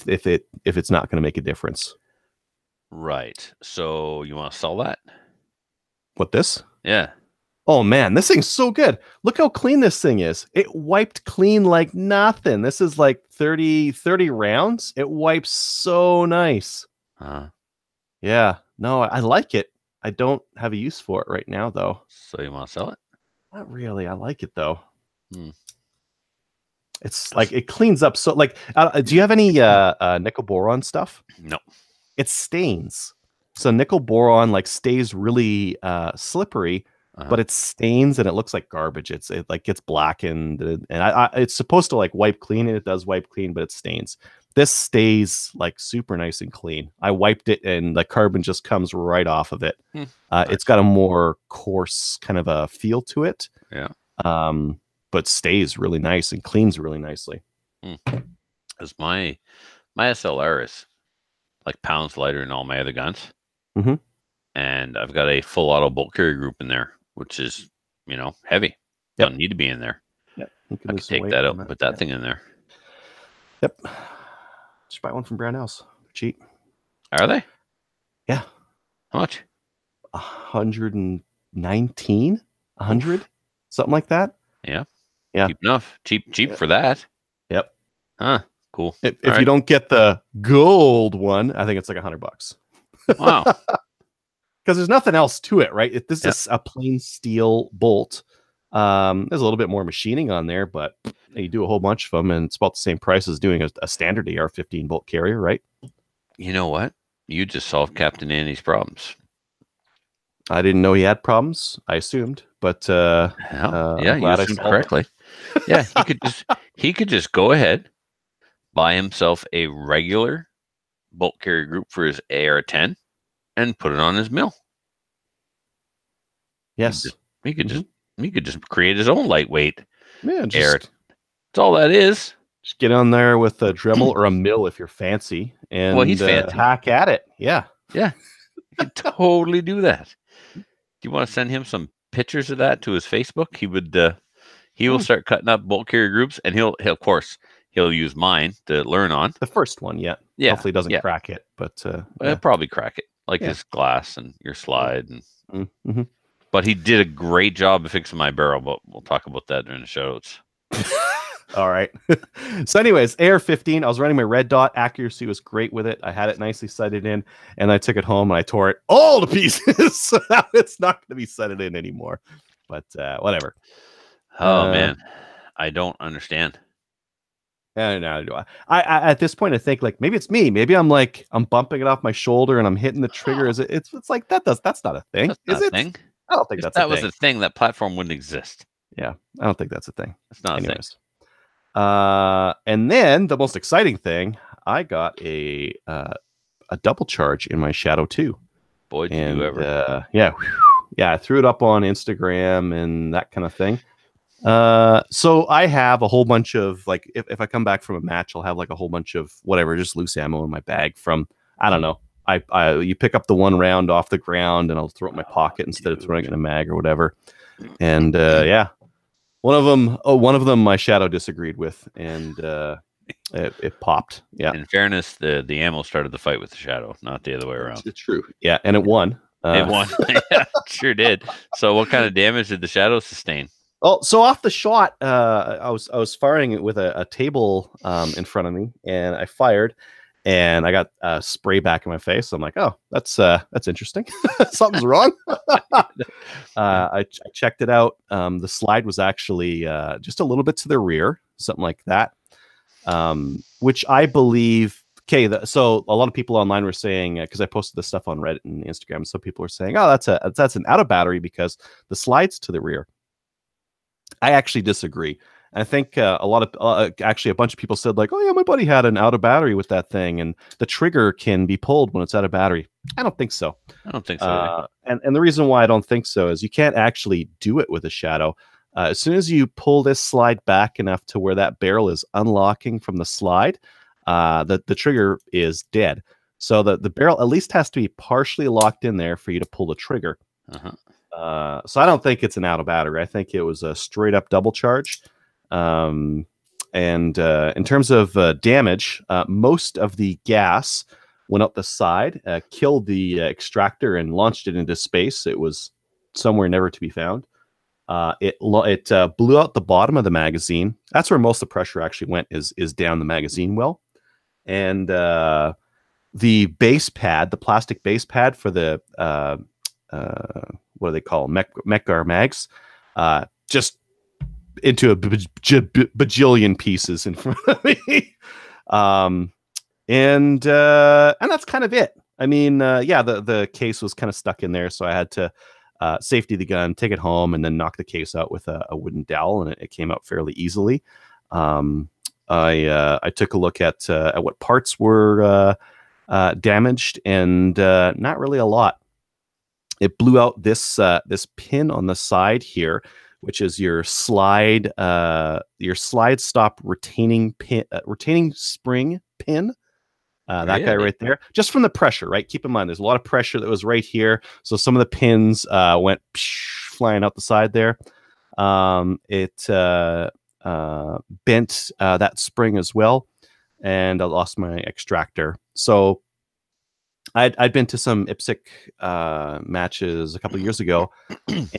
if it's not going to make a difference. Right. So you want to sell that? What, this? Yeah. Oh man, this thing's so good. Look how clean this thing is. It wiped clean like nothing. This is like 30 rounds. It wipes so nice. Yeah. No, I like it. I don't have a use for it right now, though. So you want to sell it? Not really. I like it, though. It's like it cleans up. So, like, do you have any nickel boron stuff? No. It stains. So nickel boron like stays really slippery, but it stains and it looks like garbage. It like gets blackened, and it's supposed to like wipe clean, and it does wipe clean, but it stains. This stays like super nice and clean. I wiped it and the carbon just comes right off of it. Nice. It's got a more coarse kind of a feel to it. Yeah. But stays really nice and cleans really nicely. Because my SLR is like pounds lighter than all my other guns. And I've got a full auto bolt carrier group in there, which is, heavy. Don't need to be in there. Yep. I can take that out and put that thing in there. Yep. Just buy one from Brownells. They're cheap. Are they? Yeah. How much? 119, 100, something like that. Yeah. Yeah. Cheap enough. Cheap for that. Yep. Huh. Cool. If you don't get the gold one, I think it's like $100. Wow. Because there's nothing else to it, right? This is a plain steel bolt. There's a little bit more machining on there, but you do a whole bunch of them, and it's about the same price as doing a standard AR-15 bolt carrier, right? You know what? You just solved Captain Andy's problems. I didn't know he had problems. I assumed, but you assumed correctly. Yeah, he could just go ahead, buy himself a regular bolt carrier group for his AR-10, and put it on his mill. Yes, he could just create his own lightweight AR. That's all that is. Just get on there with a Dremel or a mill if you're fancy, and he's fancy. Hack at it. Yeah. You can totally do that. Do you want to send him some pictures of that to his Facebook? He will start cutting up bolt carrier groups, and he'll of course use mine to learn on. The first one, yeah. Hopefully it doesn't crack it, but it'll probably crack it, like his glass and your slide. And but he did a great job of fixing my barrel. But we'll talk about that during the show notes. All right. So anyways, AR-15, I was running my red dot. Accuracy was great with it. I had it nicely sighted in, and I took it home and I tore it all to pieces. So now it's not going to be sighted in anymore. But whatever. Oh man, I don't understand. And now do I at this point I think like maybe it's me. Maybe I'm bumping it off my shoulder and I'm hitting the trigger. It's like that's not a thing. That's not a thing. I don't think if that was a thing. That platform wouldn't exist. Yeah, I don't think that's a thing. It's not a thing. And then the most exciting thing, I got a double charge in my Shadow 2. Boy, did you ever. Yeah, I threw it up on Instagram and that kind of thing. So I have a whole bunch of like, if I come back from a match, I'll have like a whole bunch of whatever, just loose ammo in my bag from, I don't know. You pick up the one round off the ground and I'll throw it in my pocket instead of throwing it in a mag or whatever. And one of them my Shadow disagreed with, and it popped. Yeah. In fairness, the ammo started the fight with the shadow, not the other way around. It's true. Yeah, and it won. It won. Yeah, sure did. So, what kind of damage did the shadow sustain? Oh, so off the shot, I was firing it with a table in front of me, and I fired, and I got spray back in my face. So I'm like, oh, that's interesting. Something's wrong. I checked it out. The slide was actually just a little bit to the rear, something like that, which I believe. Okay, so a lot of people online were saying, because I posted this stuff on Reddit and Instagram, some people were saying, oh, that's an out of battery because the slide's to the rear. I actually disagree. I think actually a bunch of people said like, oh yeah, my buddy had an out of battery with that thing, and the trigger can be pulled when it's out of battery. I don't think so. I don't think so. And the reason why I don't think so is you can't actually do it with a shadow. As soon as you pull this slide back enough to where that barrel is unlocking from the slide, the trigger is dead. So the barrel at least has to be partially locked in there for you to pull the trigger. So I don't think it's an out of battery. I think it was a straight up double charge. And in terms of damage, most of the gas went up the side, killed the extractor, and launched it into space. It was somewhere never to be found. It blew out the bottom of the magazine. That's where most of the pressure actually went, is down the magazine well. And the base pad, the plastic base pad for the what do they call them? Mekgar mags, just into a bajillion pieces in front of me. And that's kind of it. I mean, the case was kind of stuck in there, so I had to safety the gun, take it home, and then knock the case out with a wooden dowel, and it came out fairly easily. I took a look at what parts were damaged, and not really a lot. It blew out this pin on the side here, which is your slide stop retaining pin, retaining spring pin. That guy right there, just from the pressure, right? Keep in mind, there's a lot of pressure that was right here, so some of the pins went flying out the side there. It bent that spring as well, and I lost my extractor. So I'd been to some IPSC matches a couple of years ago,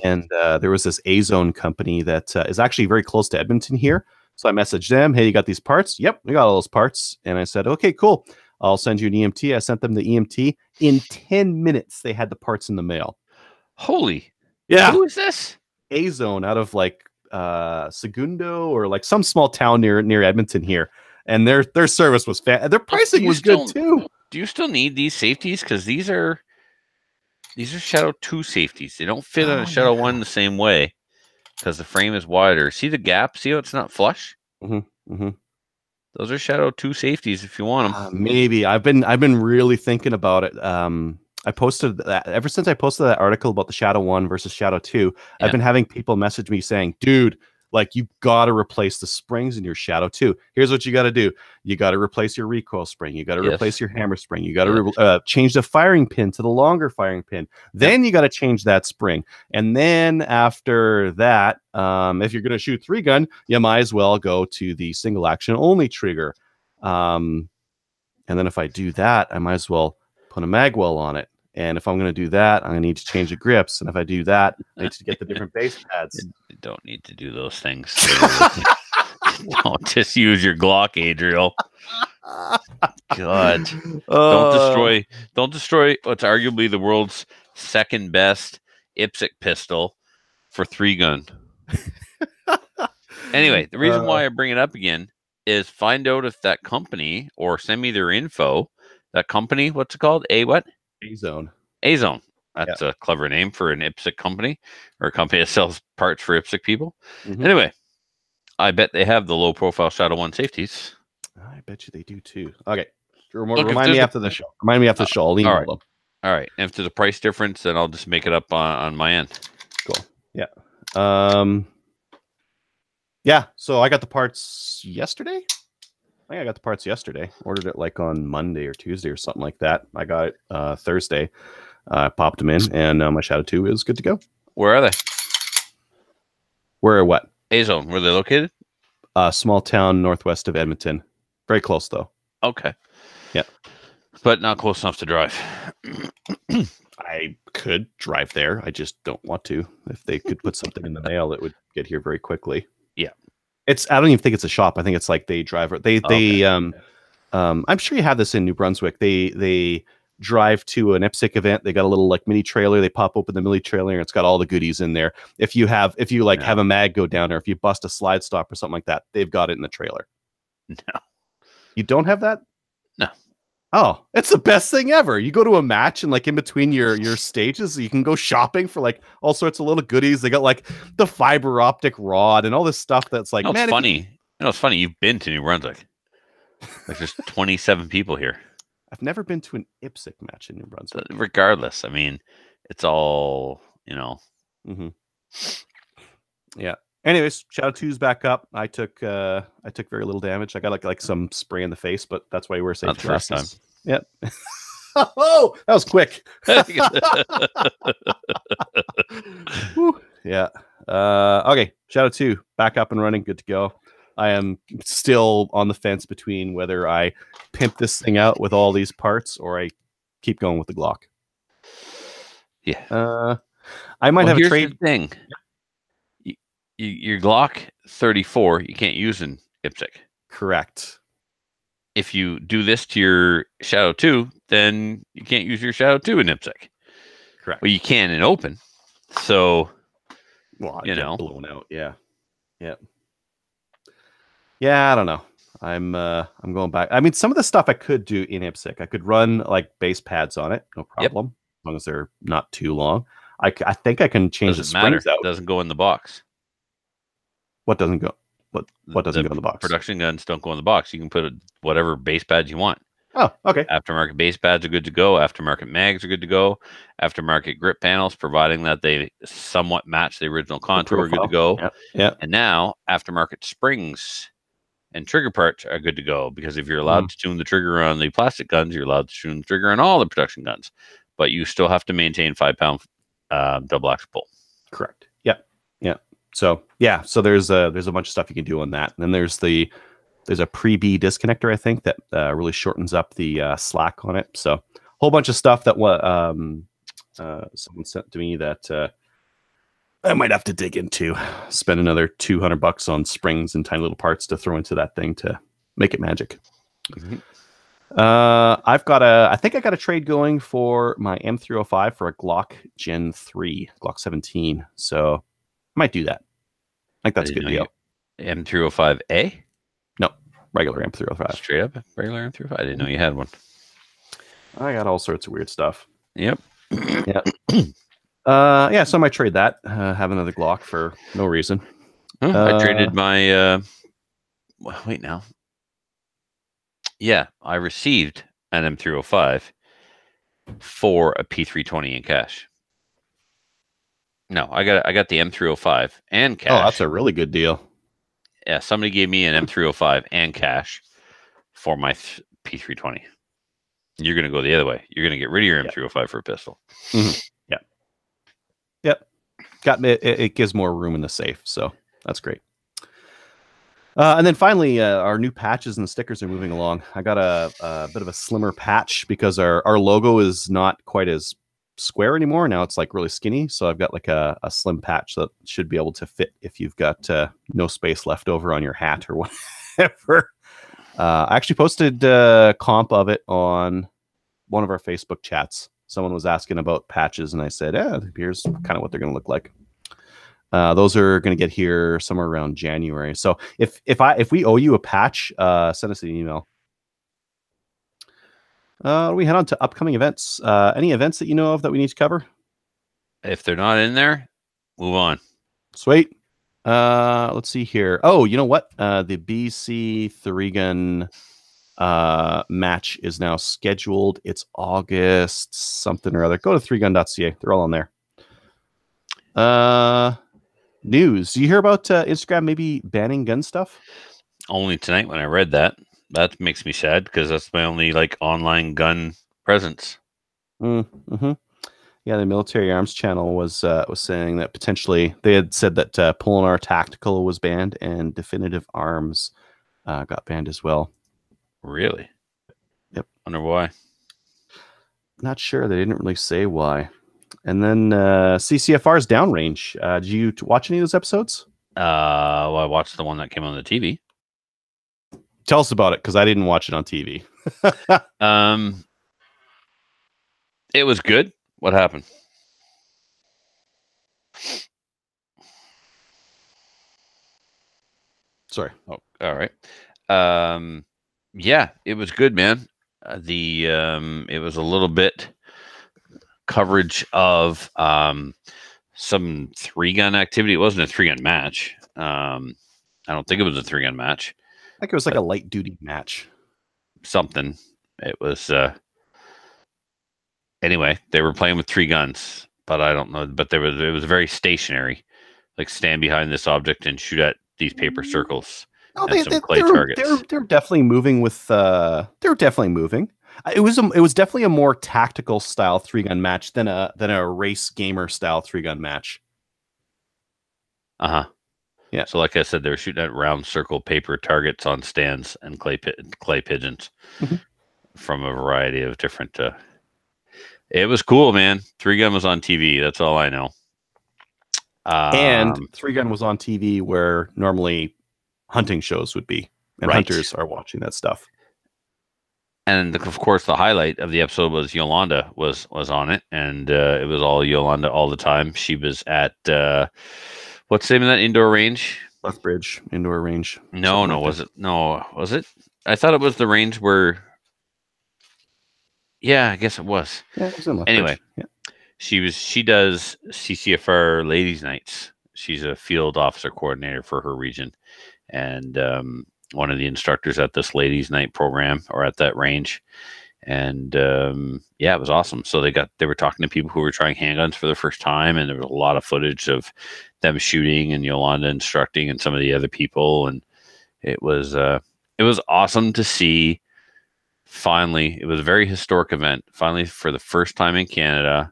and there was this A-Zone company that is actually very close to Edmonton here. So I messaged them, hey, you got these parts? Yep, we got all those parts. And I said, okay, cool. I'll send you an EMT. I sent them the EMT. In 10 minutes, they had the parts in the mail. Holy. Yeah. Who is this? A-Zone out of like Segundo or like some small town near Edmonton here. And their service was their pricing was good too. Do you still need these safeties? Because these are Shadow 2 safeties. They don't fit on a Shadow 1 the same way because the frame is wider. See the gap? See how it's not flush? Those are Shadow 2 safeties if you want them. Maybe. I've been really thinking about it. I posted that ever since I posted that article about the Shadow 1 versus Shadow 2. Yeah. I've been having people message me saying, dude, like, you got to replace the springs in your Shadow 2. Here's what you got to do. You got to replace your recoil spring. You got to replace your hammer spring. You got to change the firing pin to the longer firing pin. Then you got to change that spring. And then after that, if you're going to shoot 3-gun, you might as well go to the single action only trigger. And then if I do that, I might as well put a magwell on it. And if I'm going to do that, I'm going to need to change the grips. And if I do that, I need to get the different base pads. You don't need to do those things. Don't just use your Glock, Adriel. God. Don't destroy what's arguably the world's second best IPSC pistol for 3-gun. Anyway, the reason why I bring it up again is find out if that company, or send me their info. That company, what's it called? What? A-Zone. A-Zone. That's a clever name for an IPSC company, or a company that sells parts for IPSC people. Anyway, I bet they have the low-profile Shadow 1 safeties. I bet you they do too. Okay. Remind me after the show. Remind me after the show. I'll email them. All right. And if there's a price difference, then I'll just make it up on my end. Cool. Yeah. Yeah. So I got the parts yesterday. I think I got the parts yesterday. Ordered it like on Monday or Tuesday or something like that. I got it Thursday. Popped them in, and my Shadow 2 is good to go. Where are they? Where what? A-Zone. Where are they located? Small town northwest of Edmonton. Very close though. Okay. Yeah. But not close enough to drive. I could drive there. I just don't want to. If they could put something in the mail, it would get here very quickly. Yeah. I don't even think it's a shop. I think it's like they drive. Okay. I'm sure you have this in New Brunswick. They drive to an IPSC event. They got a little like mini trailer. They pop open the mini trailer and it's got all the goodies in there. If you have a mag go down, or if you bust a slide stop or something like that, they've got it in the trailer. No. You don't have that? No. Oh, it's the best thing ever. You go to a match and like in between your stages, you can go shopping for like all sorts of little goodies. They got like the fiber optic rod and all this stuff that's like, it's funny. It's funny. You've been to New Brunswick. Like there's 27 people here. I've never been to an IPSC match in New Brunswick. Regardless, I mean, it's all, Mm-hmm. Yeah. Anyways, Shadow 2's back up. I took very little damage. I got like some spray in the face, but that's why you wear safety glasses. Not the first time. Yep. Oh, that was quick. Yeah. Okay. Shadow 2 back up and running. Good to go. I am still on the fence between whether I pimp this thing out with all these parts or I keep going with the Glock. Yeah. I might have a trade. Here's the thing. Your Glock 34, you can't use in IPSC. Correct. If you do this to your Shadow 2, then you can't use your Shadow 2 in IPSC. Correct. Well, you can in open. So, get blown out. Yeah. Yeah. Yeah, I don't know. I'm going back. I mean, some of the stuff I could do in IPSC. I could run like base pads on it, no problem, as long as they're not too long. I think I can change the springs out. It doesn't go in the box. What doesn't go? What doesn't go in the box? Production guns don't go in the box. You can put whatever base pads you want. Oh, okay. Aftermarket base pads are good to go. Aftermarket mags are good to go. Aftermarket grip panels, providing that they somewhat match the original contour, are good to go. Yeah. And now aftermarket springs and trigger parts are good to go, because if you're allowed to tune the trigger on the plastic guns, you're allowed to tune the trigger on all the production guns, but you still have to maintain 5-pound double action pull. Correct. Yeah. So there's a bunch of stuff you can do on that. And then there's a pre-B disconnector, I think, that really shortens up the slack on it. So a whole bunch of stuff that someone sent to me that I might have to dig into. Spend another $200 on springs and tiny little parts to throw into that thing to make it magic. Mm-hmm. I think I got a trade going for my M305 for a Glock Gen 3, Glock 17. So I might do that. I think that's a good deal. M305A? No, regular M305. Straight up regular M305. I didn't know you had one. I got all sorts of weird stuff. Yep. Yeah. So I might trade that. Have another Glock for no reason. I traded my. Wait now. Yeah, I received an M305 for a P320 in cash. No, I got the M305 and cash. Oh, that's a really good deal. Yeah, somebody gave me an M305 and cash for my P320. You're going to go the other way. You're going to get rid of your M305 for a pistol. Mm-hmm. Yep. It gives more room in the safe, so that's great. And then finally, our new patches and stickers are moving along. I got a bit of a slimmer patch because our logo is not quite as square anymore. Now it's like really skinny. So I've got like a slim patch that should be able to fit if you've got no space left over on your hat or whatever. I actually posted a comp of it on one of our Facebook chats. Someone was asking about patches, and I said, here's kind of what they're going to look like. Those are going to get here somewhere around January. So if we owe you a patch, send us an email. We head on to upcoming events. Any events that you know of that we need to cover? If they're not in there, move on. Sweet. Let's see here. Oh, you know what? The BC 3-gun match is now scheduled. It's August something or other. Go to 3gun.ca. They're all on there. News. Do you hear about Instagram maybe banning gun stuff? Only tonight when I read that. That makes me sad because that's my only online gun presence. Mm-hmm. Yeah, the Military Arms Channel was saying that potentially they had said that Pullinar Tactical was banned and Definitive Arms got banned as well. Really? Yep. Wonder why. Not sure. They didn't really say why. And then CCFR's Downrange. Did you watch any of those episodes? Well, I watched the one that came on the TV. Tell us about it, because I didn't watch it on TV. It was good. What happened? Sorry. Oh, all right. Yeah, it was good, man. It was a little bit coverage of some 3-gun activity. It wasn't a 3-gun match. I don't think it was a 3-gun match. I think it was like a light duty match. Something. It was anyway, they were playing with 3 guns, but I don't know. But it was very stationary, like stand behind this object and shoot at these paper circles. Oh, and some clay targets. They're definitely moving with. They're definitely moving. It was definitely a more tactical style 3-gun match than a race gamer style 3-gun match. Yeah. So, like I said, they were shooting at round circle paper targets on stands and clay pigeons from a variety of different. It was cool, man. 3-gun was on TV. That's all I know. And 3-gun was on TV where normally hunting shows would be, and hunters are watching that stuff. And of course, the highlight of the episode was Yolanda was on it, and it was all Yolanda all the time. She was at what's the name of that indoor range? Lethbridge Indoor Range. No, was it? No, was it? I thought it was the range where. Yeah, I guess it was. Yeah, it was in Lethbridge. Anyway, yeah. She does CCFR Ladies Nights. She's a field officer coordinator for her region, and one of the instructors at this Ladies Night program or at that range. And yeah, it was awesome. So they were talking to people who were trying handguns for the first time, and there was a lot of footage of them shooting and Yolanda instructing and some of the other people, and it was awesome to see. Finally, it was a very historic event. Finally, for the first time in Canada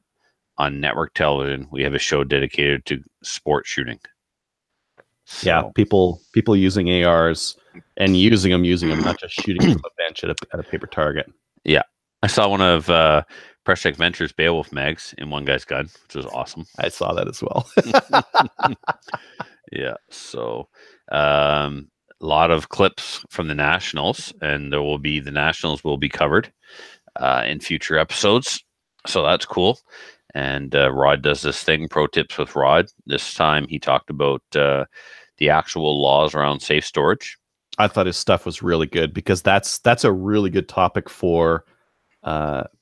on network television, we have a show dedicated to sport shooting. So, yeah, people using ARs and using them, not just shooting from a bench at a paper target. Yeah, I saw one of Press Check Ventures Beowulf mags in one guy's gun, which was awesome. I saw that as well. Yeah, so a lot of clips from the Nationals, and the Nationals will be covered in future episodes. So that's cool. And Rod does this thing, Pro Tips with Rod. This time he talked about the actual laws around safe storage. I thought his stuff was really good, because that's a really good topic for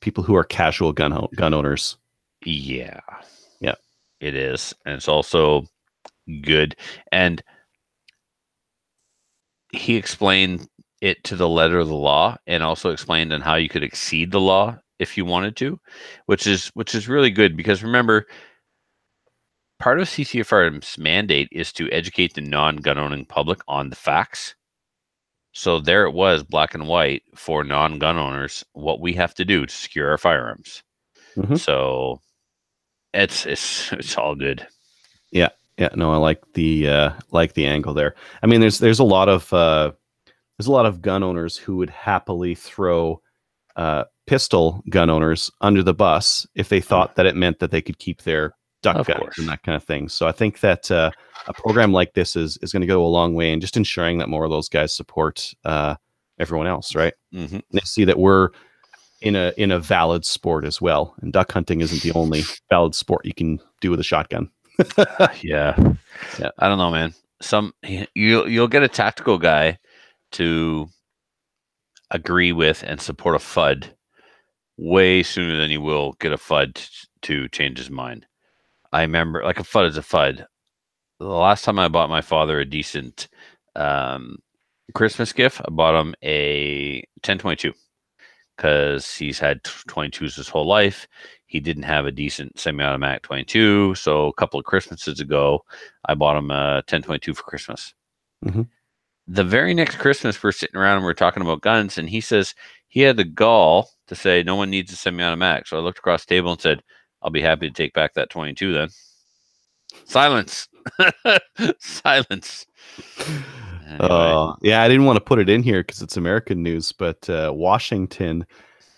people who are casual gun owners. Yeah, yeah, it is, and it's also good. And he explained it to the letter of the law, and also explained on how you could exceed the law if you wanted to, which is really good, because remember, part of CCFR's mandate is to educate the non-gun owning public on the facts. So there it was, black and white, for non-gun owners, what we have to do to secure our firearms. So it's all good. Yeah. No, I like the angle there. I mean, there's a lot of gun owners who would happily throw pistol gun owners under the bus if they thought that it meant that they could keep their duck guns and that kind of thing. So I think that a program like this is going to go a long way in just ensuring that more of those guys support everyone else, right? Mm-hmm. They see that we're in a valid sport as well, and duck hunting isn't the only valid sport you can do with a shotgun. Yeah. I don't know, man. You'll get a tactical guy to agree with and support a FUD way sooner than you will get a FUD to change his mind. I remember, like, a FUD is a FUD. The last time I bought my father a decent Christmas gift, I bought him a 10-22, because he's had 22s his whole life. He didn't have a decent semi-automatic 22, so a couple of Christmases ago, I bought him a 10-22 for Christmas. The very next Christmas, we're sitting around and we're talking about guns, and he says he had the gall to say no one needs a semi-automatic. So I looked across the table and said, I'll be happy to take back that 22 then. Silence. Silence. Anyway, Yeah, I didn't want to put it in here because it's American news, but Washington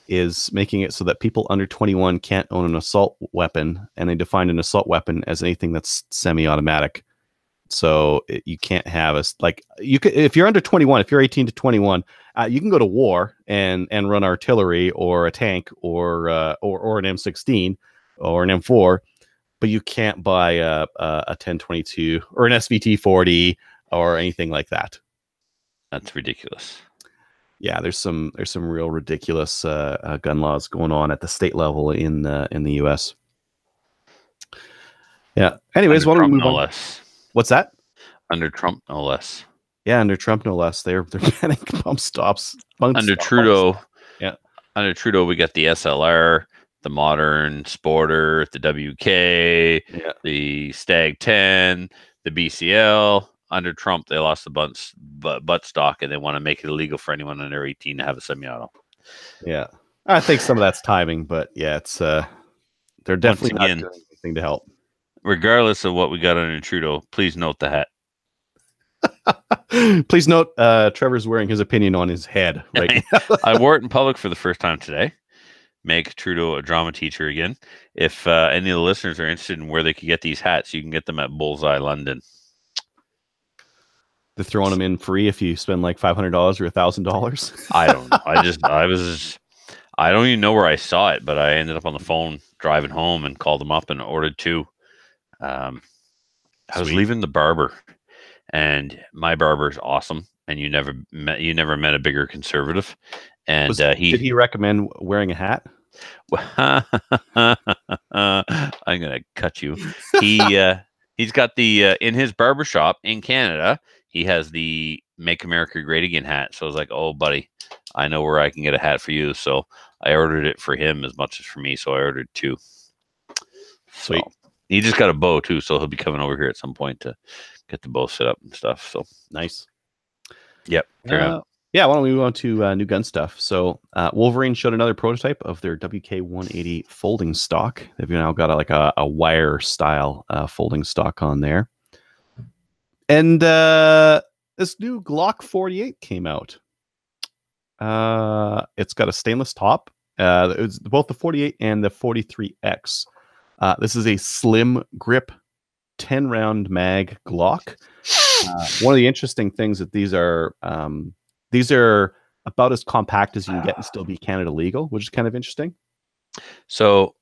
is making it so that people under 21 can't own an assault weapon, and they define an assault weapon as anything that's semi-automatic. So you can't have like you could if you're under 21, if you're 18 to 21, you can go to war and run artillery or a tank or an M16 or an M4, but you can't buy a 1022 or an SVT 40 or anything like that. that's ridiculous. Yeah, there's some real ridiculous gun laws going on at the state level in the U.S. Yeah. Anyways, why don't we move on? Less. What's that? Under Trump, no less. Yeah, under Trump, no less. They're banning bump stops. Under Trudeau, yeah. Under Trudeau, we got the SLR, the Modern Sporter, the WK, the Stag 10, the BCL. Under Trump, they lost the butt stock, and they want to make it illegal for anyone under 18 to have a semi-auto. Yeah, I think some of that's timing, but yeah, it's they're definitely not doing anything to help. Regardless of what we got under Trudeau, please note the hat. Please note, Trevor's wearing his opinion on his head right now. I wore it in public for the first time today. Make Trudeau a drama teacher again. If any of the listeners are interested in where they could get these hats, you can get them at Bullseye London. They're throwing them in free if you spend like $500 or $1,000. I don't know. I don't even know where I saw it, but I ended up on the phone driving home and called them up and ordered two. I was leaving the barber, and my barber is awesome, and you never met a bigger conservative. And did he recommend wearing a hat? I'm gonna cut you. He's got the in his barbershop in Canada. He has the Make America Great Again hat. So I was like, oh, buddy, I know where I can get a hat for you. So I ordered it for him as much as for me. So I ordered two. Sweet. So he just got a bow too. So he'll be coming over here at some point to get the bow set up and stuff. So nice. Yep. Yeah, why don't we move on to new gun stuff? So Wolverine showed another prototype of their WK-180 folding stock. They've now got a wire style folding stock on there. And this new Glock 48 came out. It's got a stainless top. It's both the 48 and the 43X. This is a slim grip 10-round mag Glock. One of the interesting things that these are about as compact as you can get and still be Canada legal, which is kind of interesting. So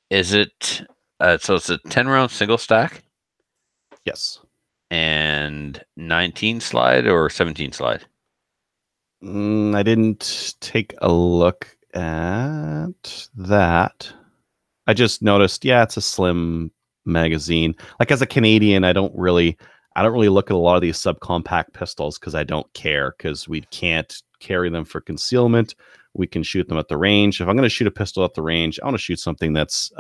is it so it's a 10-round single stack? Yes. And 19 slide or 17 slide? I didn't take a look at that. I just noticed, yeah, it's a slim magazine. Like as a Canadian, I don't really look at a lot of these subcompact pistols because I don't care, because we can't carry them for concealment. We can shoot them at the range. If I'm going to shoot a pistol at the range, I want to shoot something that's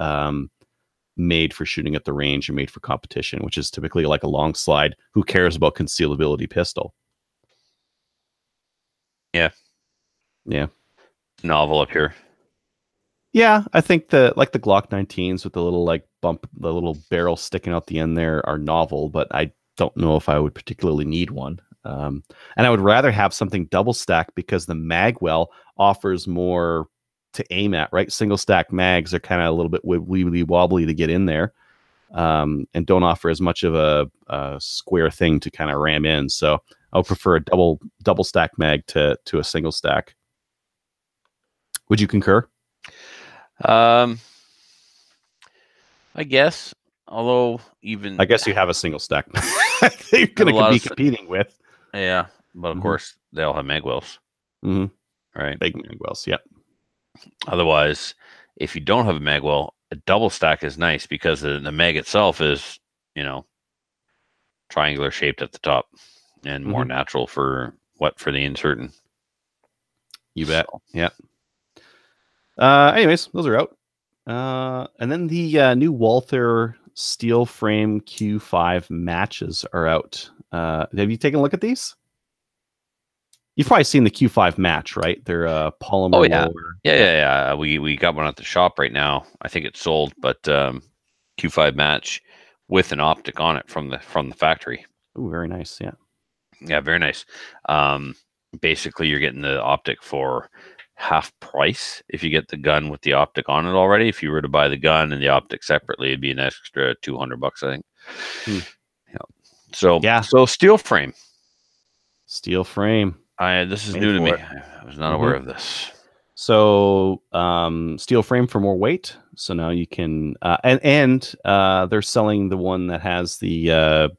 made for shooting at the range and made for competition, which is typically like a long slide. Who cares about concealability pistol? Yeah. Novel up here. Yeah, I think the Glock 19s with the little the little barrel sticking out the end there are novel, but I don't know if I would particularly need one. And I would rather have something double stacked because the magwell offers more to aim at, right? Single stack mags are kind of a little bit wibbly wobbly to get in there, and don't offer as much of a square thing to kind of ram in. So I would prefer a double stack mag to a single stack. Would you concur? I guess, although I guess you have a single stack you're going to be competing with. Yeah, but of course they all have magwells. Right, big magwells. Yeah. Otherwise, if you don't have a magwell, a double stack is nice because the mag itself is, triangular shaped at the top and more natural for the inserting. You bet. So. Yeah. Anyways, those are out. And then the new Walther steel frame Q5 matches are out. Have you taken a look at these? You've probably seen the Q5 match, right? They're polymer. Oh, yeah. Yeah. We got one at the shop right now. I think it's sold, but Q5 match with an optic on it from the factory. Oh, very nice. Yeah. Yeah, very nice. Basically, you're getting the optic for half price if you get the gun with the optic on it already. If you were to buy the gun and the optic separately, it'd be an extra $200, I think. Hmm. Yeah. So steel frame. Steel frame. This is Made new to me. for it. I was not aware of this. So steel frame for more weight. So now you can and they're selling the one that has the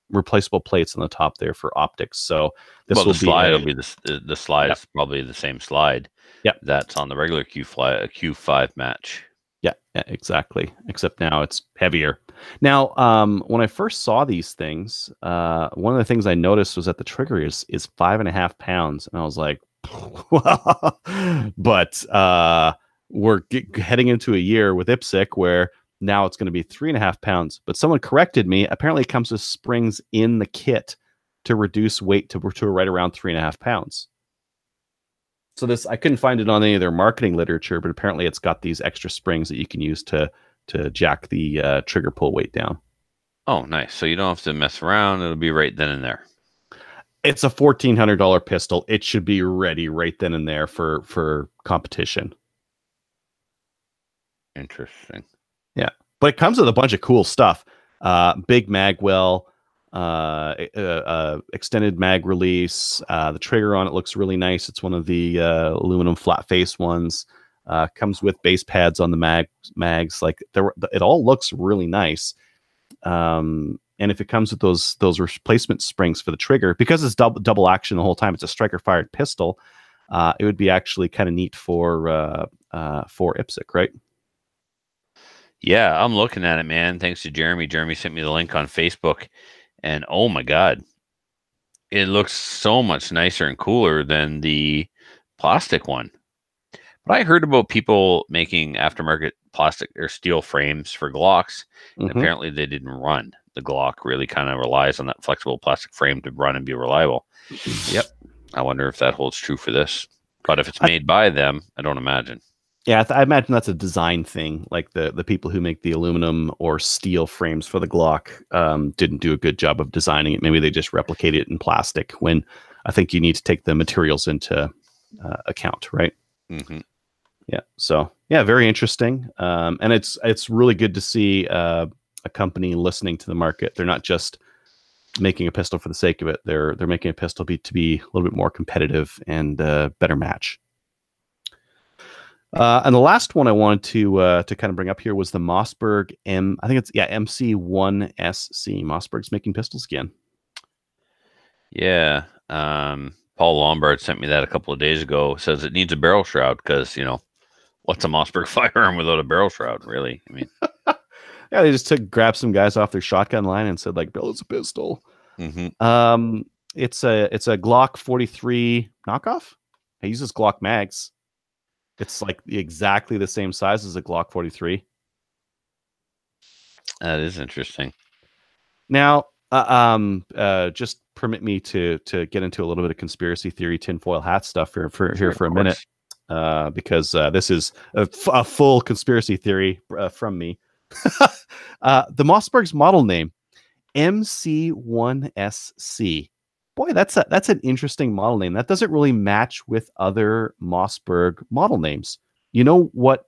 replaceable plates on the top there for optics. So this will the slide be will be the slide is probably the same slide. Yep. That's on the regular Q5 match. Yeah, exactly. Except now it's heavier. Now, when I first saw these things, one of the things I noticed was that the trigger is 5.5 pounds, and I was like, but we're heading into a year with IPSC where now it's going to be 3.5 pounds. But someone corrected me. Apparently, it comes with springs in the kit to reduce weight to right around 3.5 pounds. So this, I couldn't find it on any of their marketing literature, but apparently it's got these extra springs that you can use to jack the trigger pull weight down. Oh, nice. So you don't have to mess around. It'll be right then and there. It's a $1,400 pistol. It should be ready right then and there for competition. Interesting. Yeah. But it comes with a bunch of cool stuff. Big magwell, extended mag release. The trigger on it looks really nice. It's one of the aluminum flat face ones. Comes with base pads on the mags. Like it all looks really nice. And if it comes with those replacement springs for the trigger, because it's double action the whole time, it's a striker fired pistol. It would be actually kind of neat for IPSC, right? Yeah, I'm looking at it, man. Thanks to Jeremy. Jeremy sent me the link on Facebook, and oh my God, it looks so much nicer and cooler than the plastic one. But I heard about people making aftermarket plastic or steel frames for Glocks. And apparently they didn't run. The Glock really kind of relies on that flexible plastic frame to run and be reliable. Yep. I wonder if that holds true for this. But if it's made by them, I don't imagine. Yeah, I imagine that's a design thing. Like the people who make the aluminum or steel frames for the Glock didn't do a good job of designing it. Maybe they just replicated it in plastic when I think you need to take the materials into account, right? Mm-hmm. Yeah. So yeah, very interesting. And it's really good to see a company listening to the market. They're not just making a pistol for the sake of it. They're making a pistol to be a little bit more competitive and better match. And the last one I wanted to kind of bring up here was the Mossberg MC1SC. Mossberg's making pistols again. Yeah. Paul Lombard sent me that a couple of days ago. Says it needs a barrel shroud because, what's a Mossberg firearm without a barrel shroud, really? I mean, yeah, they just grabbed some guys off their shotgun line and said, like, build us a pistol. Mm-hmm. It's a Glock 43 knockoff. It uses Glock mags. It's like exactly the same size as a Glock 43. That is interesting. Now, just permit me to get into a little bit of conspiracy theory, tinfoil hat stuff here for a minute, because this is a full conspiracy theory from me. The Mossberg's model name, MC1SC. Boy, that's an interesting model name. That doesn't really match with other Mossberg model names. You know what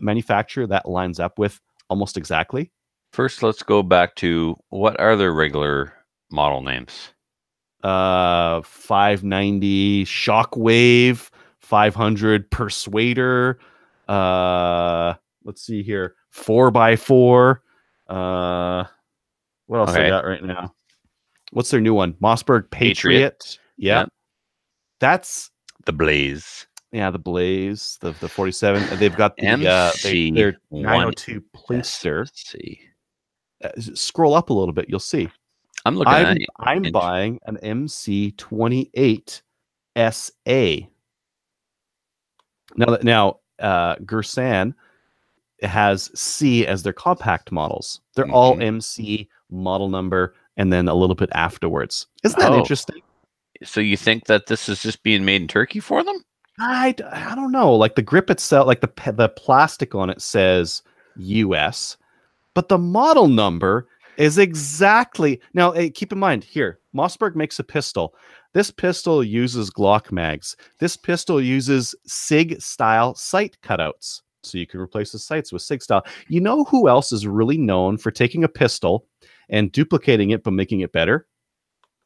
manufacturer that lines up with almost exactly? First, let's go back to what are their regular model names? 590 Shockwave, 500 Persuader. Let's see here, 4x4. What else I got right now? What's their new one? Mossberg Patriot. Yeah. That's the Blaze. Yeah, the Blaze, the 47. They've got their 902 Plinkster. Scroll up a little bit, you'll see. I'm looking at it. I'm buying an MC28 SA. Now, Girsan has C as their compact models. They're all MC model number and then a little bit afterwards. Isn't that interesting? So you think that this is just being made in Turkey for them? I don't know. Like the grip itself, like the plastic on it says US, but the model number is exactly now. Keep in mind here, Mossberg makes a pistol. This pistol uses Glock mags. This pistol uses SIG style sight cutouts, so you can replace the sights with SIG style. You know who else is really known for taking a pistol and duplicating it but making it better?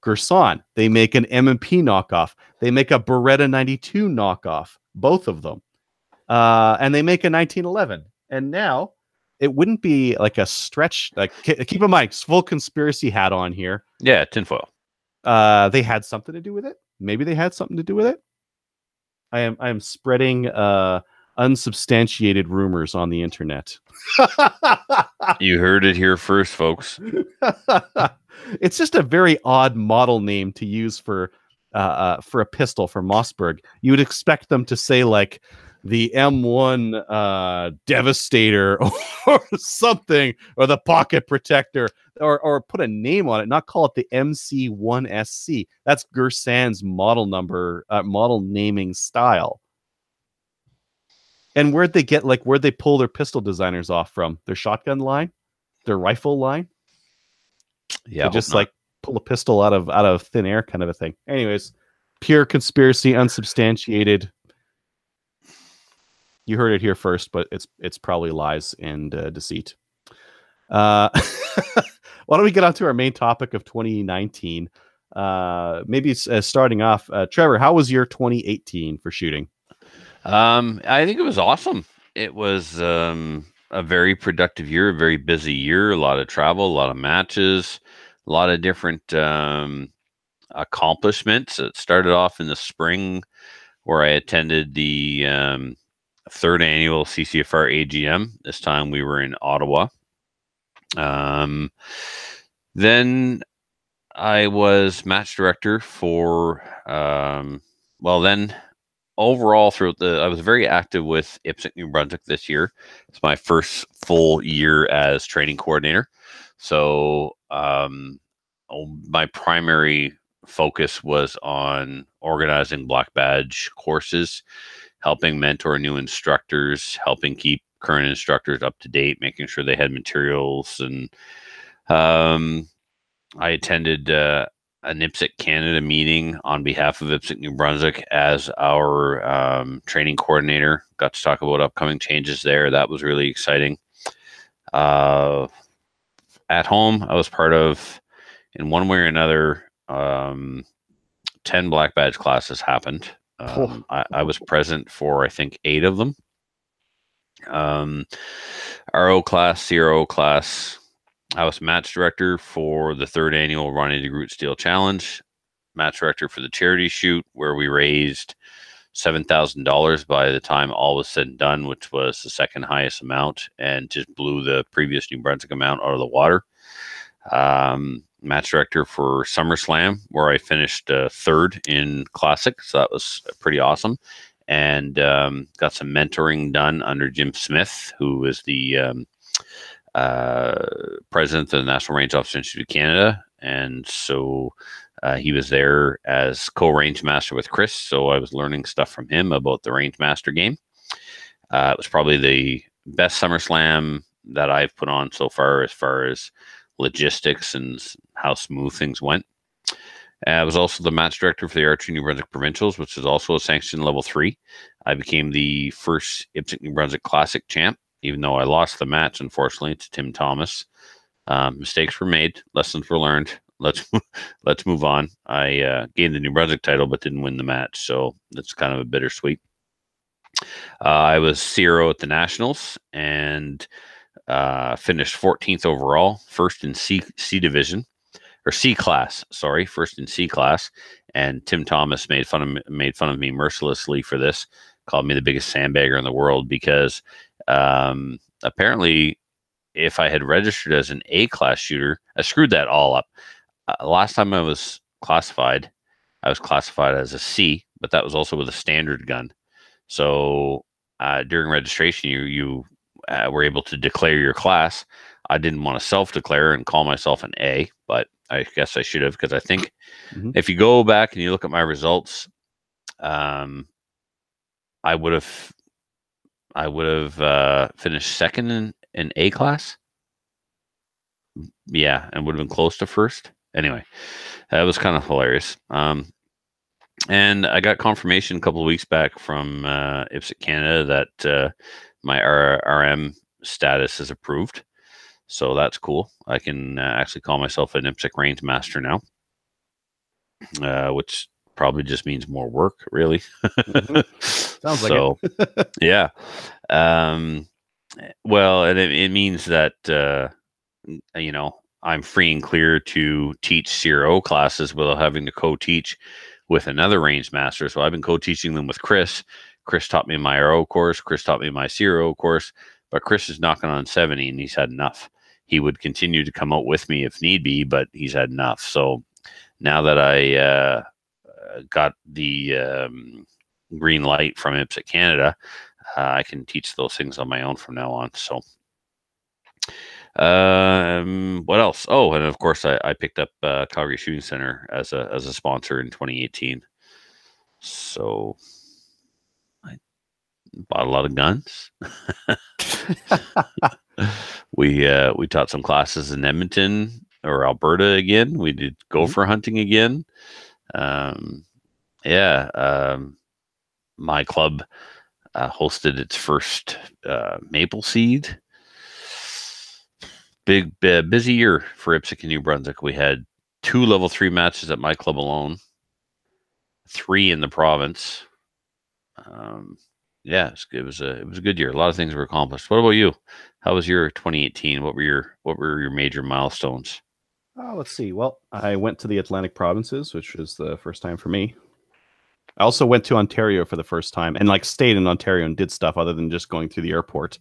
Girsan. They make an M&P knockoff. They make a Beretta 92 knockoff. Both of them. And they make a 1911. And now it wouldn't be like a stretch. Like, keep in mind, full conspiracy hat on here. Yeah, tinfoil. They had something to do with it. Maybe they had something to do with it. I am spreading unsubstantiated rumors on the internet. You heard it here first, folks. It's just a very odd model name to use for a pistol for Mossberg. You would expect them to say like the M1 Devastator or something, or the Pocket Protector, or put a name on it, not call it the MC1SC. That's Girsan's model number, model naming style. And where'd they pull their pistol designers off from? Their shotgun line, their rifle line. Yeah, they just like pull a pistol out of thin air, kind of a thing. Anyways, pure conspiracy, unsubstantiated. You heard it here first, but it's probably lies and deceit. Why don't we get on to our main topic of 2019? Maybe starting off, Trevor, how was your 2018 for shooting? I think it was awesome. It was a very productive year, a very busy year, a lot of travel, a lot of matches, a lot of different accomplishments. It started off in the spring where I attended the third annual CCFR AGM. This time we were in Ottawa. Then I was match director for, overall throughout I was very active with IPSC New Brunswick this year. It's my first full year as training coordinator. So my primary focus was on organizing black badge courses, helping mentor new instructors, helping keep current instructors up to date, making sure they had materials. And I attended an IPSC Canada meeting on behalf of IPSC New Brunswick as our training coordinator. Got to talk about upcoming changes there. That was really exciting. At home, I was part of, in one way or another, 10 black badge classes happened. I was present for, I think, 8 of them. RO class, CRO class. I was match director for the third annual Ronnie DeGroot Steel Challenge, match director for the charity shoot, where we raised $7,000 by the time all was said and done, which was the second highest amount and just blew the previous New Brunswick amount out of the water. Match director for SummerSlam, where I finished third in Classic, so that was pretty awesome. And got some mentoring done under Jim Smith, who is the president of the National Range Officer Institute of Canada. And so he was there as co-range master with Chris. So I was learning stuff from him about the range master game. It was probably the best SummerSlam that I've put on so far as logistics and how smooth things went. I was also the match director for the Archery New Brunswick Provincials, which is also a sanctioned level 3. I became the first IPSC New Brunswick Classic champ, even though I lost the match, unfortunately, to Tim Thomas. Mistakes were made. Lessons were learned. Let's move on. I gained the New Brunswick title, but didn't win the match, so that's kind of a bittersweet. I was CRO at the Nationals and finished 14th overall, first in C division. Or C class, sorry, first in C class. And Tim Thomas made fun of me mercilessly for this, called me the biggest sandbagger in the world, because apparently if I had registered as an A class shooter, I screwed that all up. Last time I was classified as a C, but that was also with a standard gun. So during registration, you were able to declare your class. I didn't want to self-declare and call myself an A, but I guess I should have, because I think if you go back and you look at my results, I would have finished second in A class. Yeah, and would have been close to first. Anyway, that was kind of hilarious. And I got confirmation a couple of weeks back from IPSC Canada that my RM status is approved. So that's cool. I can actually call myself an IPSC range master now, which probably just means more work, really. Sounds like it. Yeah. Well, and it means that I'm free and clear to teach CRO classes without having to co-teach with another range master. So I've been co-teaching them with Chris. Chris taught me my RO course. Chris taught me my CRO course. But Chris is knocking on 70 and he's had enough. He would continue to come out with me if need be, but he's had enough. So now that I got the green light from IPSC Canada, I can teach those things on my own from now on. So what else? Oh, and of course I picked up Calgary Shooting Center as a sponsor in 2018. So I bought a lot of guns. We taught some classes in Edmonton or Alberta again. We did gopher hunting again. My club hosted its first maple seed. Big busy year for IPSC in New Brunswick. We had 2 level 3 matches at my club alone, 3 in the province. It was a good year. A lot of things were accomplished. What about you? How was your 2018? What were your major milestones? Let's see. Well, I went to the Atlantic provinces, which was the first time for me. I also went to Ontario for the first time and stayed in Ontario and did stuff other than just going through the airport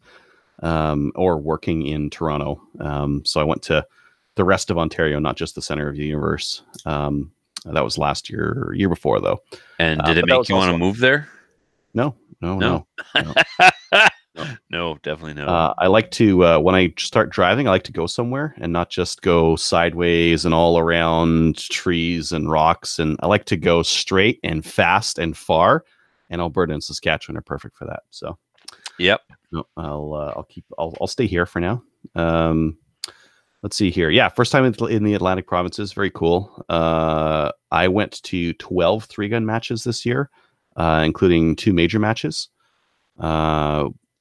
or working in Toronto. So I went to the rest of Ontario, not just the center of the universe. That was last year or year before, though. And did it make you want to move there? No. No, definitely no. I like to, when I start driving, I like to go somewhere and not just go sideways and all around trees and rocks. And I like to go straight and fast and far. And Alberta and Saskatchewan are perfect for that. So, yep. No, I'll stay here for now. Let's see here. Yeah, first time in the Atlantic provinces. Very cool. I went to 12 3-gun matches this year, including 2 major matches.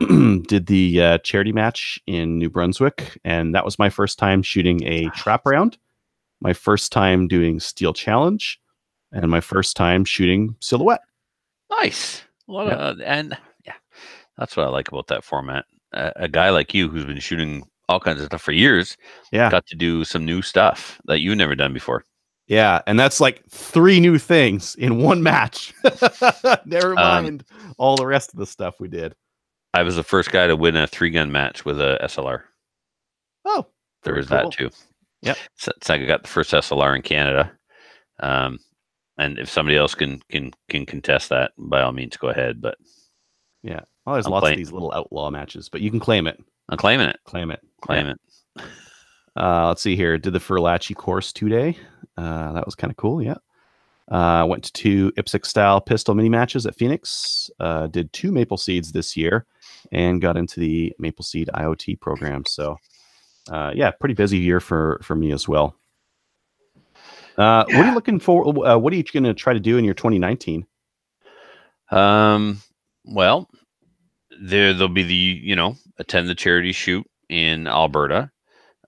Did the charity match in New Brunswick, and that was my first time shooting a trap round, my first time doing steel challenge, and my first time shooting silhouette. Nice. That's what I like about that format. A guy like you who's been shooting all kinds of stuff for years, got to do some new stuff that you've never done before. Yeah, and that's 3 new things in one match. Never mind all the rest of the stuff we did. I was the first guy to win a 3-gun match with a SLR. Oh, there was that too. Yeah, so I got the first SLR in Canada. And if somebody else can contest that, by all means, go ahead. But yeah, well, there's lots of these little outlaw matches, but you can claim it. I'm claiming it. Claim it. It. Let's see here. Did the Furlachi course 2-day. That was kind of cool. Yeah. Went to 2 IPSC style pistol mini matches at Phoenix. Did 2 Maple Seeds this year and got into the Maple Seed IoT program. So, pretty busy year for me as well. What are you looking for? What are you going to try to do in your 2019? Well, there'll be the, attend the charity shoot in Alberta.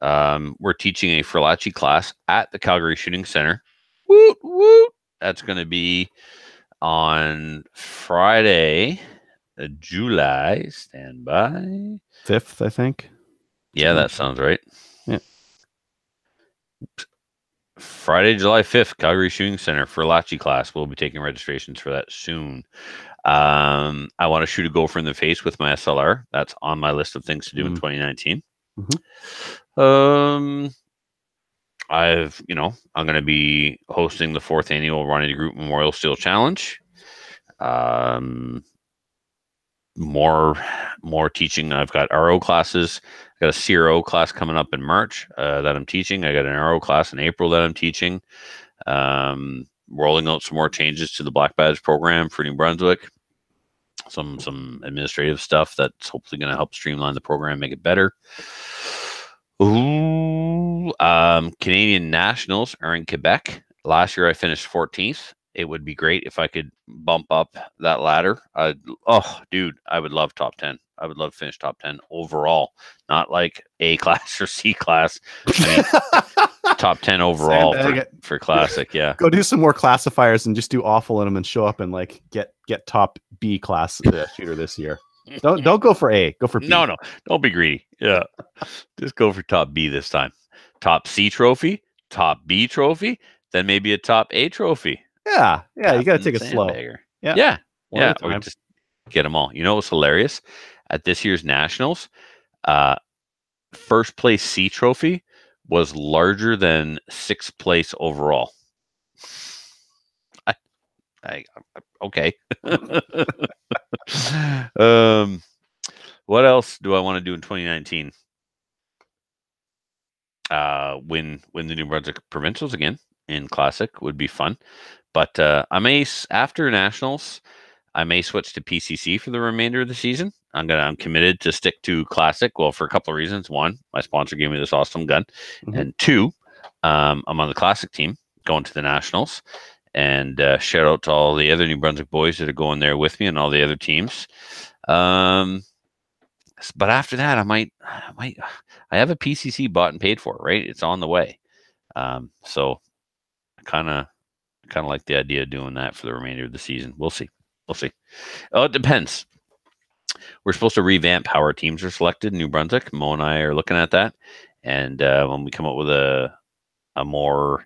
We're teaching a Furlachi class at the Calgary Shooting Center. Woot, woot. That's going to be on Friday, July, stand by. 5th, I think. Yeah, that sounds right. Yeah. Friday, July 5th, Calgary Shooting Center Furlachi class. We'll be taking registrations for that soon. I want to shoot a gopher in the face with my SLR. That's on my list of things to do in 2019. I'm going to be hosting the 4th annual Ronnie Group Memorial Steel Challenge. More teaching. I've got RO classes. I got a CRO class coming up in March that I'm teaching. I got an RO class in April that I'm teaching. Rolling out some more changes to the Black Badge program for New Brunswick. Some administrative stuff that's hopefully going to help streamline the program, make it better. Ooh, Canadian Nationals are in Quebec. Last year I finished 14th. It would be great if I could bump up that ladder. Oh, dude, I would love top 10. I would love to finish top 10 overall, not like A class or C class. I mean, top 10 overall for Classic. Yeah. Go do some more classifiers and just do awful in them and show up and like get top B class shooter this year. Don't go for A. Go for B. No. Don't be greedy. Yeah. Just go for top B this time. Top C trophy, top B trophy, then maybe a top A trophy. Yeah. You got to take it slow. Yeah. Or just get them all. You know what's hilarious? At this year's Nationals, first place C trophy was larger than sixth place overall. Okay. What else do I want to do in 2019? Win the New Brunswick Provincials again in Classic would be fun. But I may, after Nationals, I may switch to PCC for the remainder of the season. I'm committed to stick to Classic. Well, for a couple of reasons. One, my sponsor gave me this awesome gun, and two, I'm on the Classic team going to the Nationals. And shout out to all the other New Brunswick boys that are going there with me and all the other teams. But after that, I have a PCC bought and paid for, right? It's on the way. So I kind of like the idea of doing that for the remainder of the season. We'll see. Oh, it depends. We're supposed to revamp how our teams are selected in New Brunswick. Mo and I are looking at that. And when we come up with a more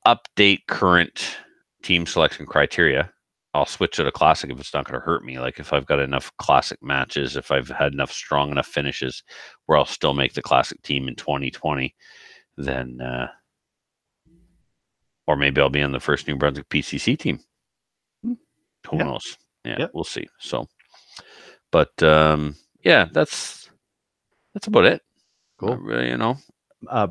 update current team selection criteria, I'll switch to the Classic if it's not going to hurt me. Like if I've got enough Classic matches, if I've had enough strong enough finishes where I'll still make the Classic team in 2020, then or maybe I'll be on the first New Brunswick PCC team. Who knows? Yeah, we'll see. So, but that's about it. Cool. Really, you know.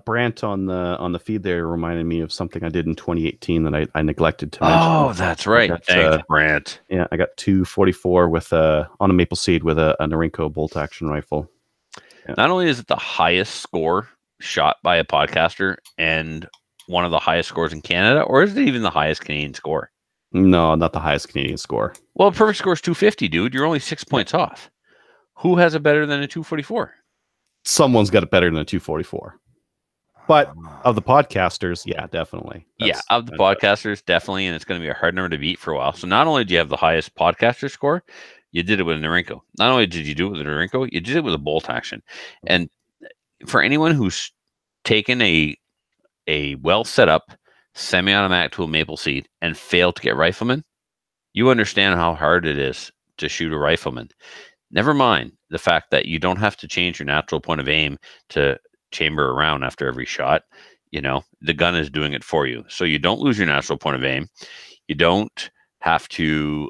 Brant on the feed there reminded me of something I did in 2018 that I neglected to mention. Oh, that's right. Thanks, Brant. Yeah, I got 244 with on a Maple Seed with a Norinco bolt action rifle. Yeah. Not only is it the highest score shot by a podcaster and one of the highest scores in Canada, or is it even the highest Canadian score? No, not the highest Canadian score. Well, perfect score is 250, dude. You're only 6 points off. Who has it better than a 244? Someone's got it better than a 244. But of the podcasters, yeah, definitely. Of the podcasters, definitely, and it's going to be a hard number to beat for a while. So not only do you have the highest podcaster score, you did it with a Norinco. Not only did you do it with a Norinco, you did it with a bolt action. And for anyone who's taken a well set up semi-automatic tool Maple Seed and failed to get rifleman, you understand how hard it is to shoot a rifleman. Never mind the fact that you don't have to change your natural point of aim to chamber around after every shot. You know, the gun is doing it for you. So you don't lose your natural point of aim. You don't have to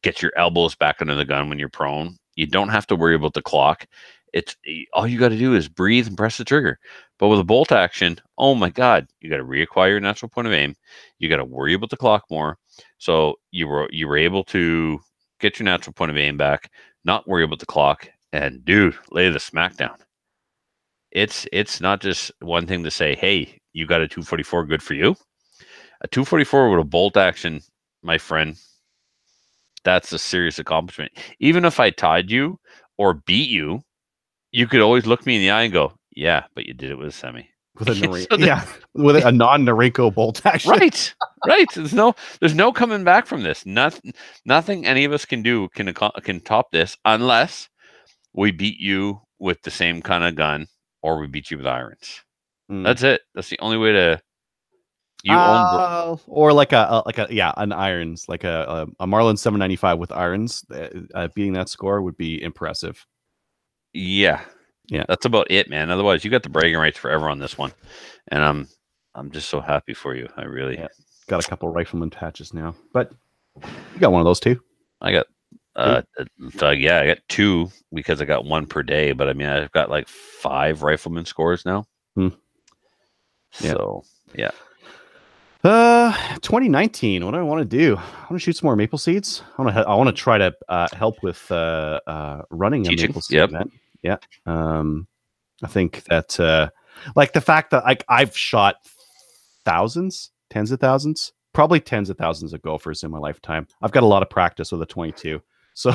get your elbows back under the gun when you're prone. You don't have to worry about the clock. It's all you got to do is breathe and press the trigger. But with a bolt action, oh my God, you got to reacquire your natural point of aim. You got to worry about the clock more. So you were able to get your natural point of aim back, not worry about the clock, and dude, lay the smackdown. It's not just one thing to say, hey, you got a 244, good for you. A 244 with a bolt action, my friend, that's a serious accomplishment. Even if I tied you or beat you, you could always look me in the eye and go, yeah, but you did it with a semi. With a Norinco, with a non-Norinco bolt action. Right. There's no coming back from this. Nothing any of us can do can top this unless we beat you with the same kind of gun or we beat you with irons. That's it. That's the only way to. Or like an irons, like a Marlin 795 with irons. Beating that score would be impressive. Yeah, that's about it, man. Otherwise, you got the bragging rights forever on this one, and I'm just so happy for you. I really got a couple of rifleman patches now, but you got one of those too. I got I got two because I got one per day, but I mean I've got like 5 rifleman scores now. So yeah. 2019. What do I want to do? I want to shoot some more Maple Seeds. I want to try to help with running a Maple Seed event. Yeah. I think that like the fact that I've shot thousands, tens of thousands, probably tens of thousands of gophers in my lifetime. I've got a lot of practice with a 22. So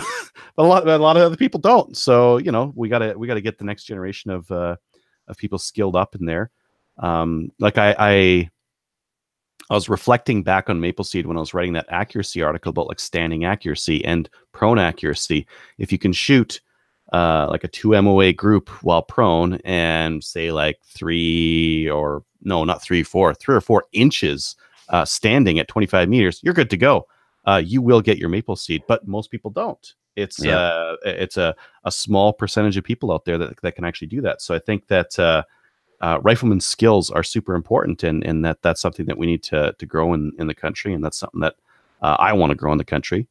a lot of other people don't. So, we gotta get the next generation of people skilled up in there. Like I was reflecting back on Maple Seed when I was writing that accuracy article about like standing accuracy and prone accuracy. If you can shoot like a 2 MOA group while prone and say like 3 or 4 inches standing at 25 meters, you're good to go. You will get your Maple Seed, but most people don't. It's a small percentage of people out there that can actually do that. So I think that rifleman skills are super important, and that's something that we need to grow in the country, and that's something that I want to grow in the country.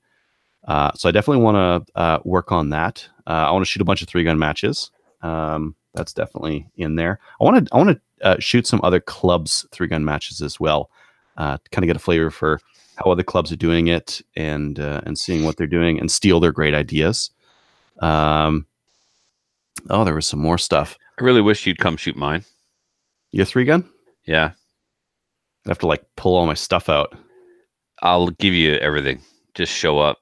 So I definitely want to work on that. I want to shoot a bunch of 3-gun matches. That's definitely in there. I want to shoot some other clubs 3-gun matches as well. To kind of get a flavor for how other clubs are doing it, and seeing what they're doing and steal their great ideas. There was some more stuff. I really wish you'd come shoot mine. Your 3-gun? Yeah. I have to like pull all my stuff out. I'll give you everything. Just show up.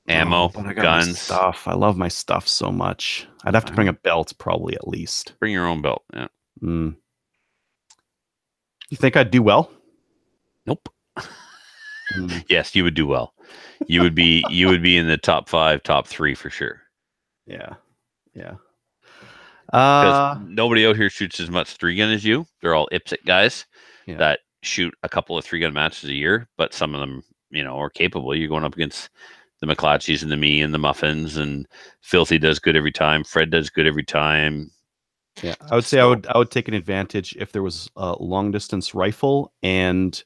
Ammo, but I got guns. my stuff. I love my stuff so much. I'd have to bring a belt, probably, at least. Bring your own belt. Yeah. You think I'd do well? Nope. Yes, you would do well. You would be in the top 5, top 3 for sure. Yeah. Because nobody out here shoots as much 3-gun as you. They're all IPSC guys that shoot a couple of 3-gun matches a year, but some of them, are capable. You're going up against the McClatchies and the me and the Muffins, and Filthy does good every time. Fred does good every time. Yeah, I would say I would take an advantage if there was a long distance rifle and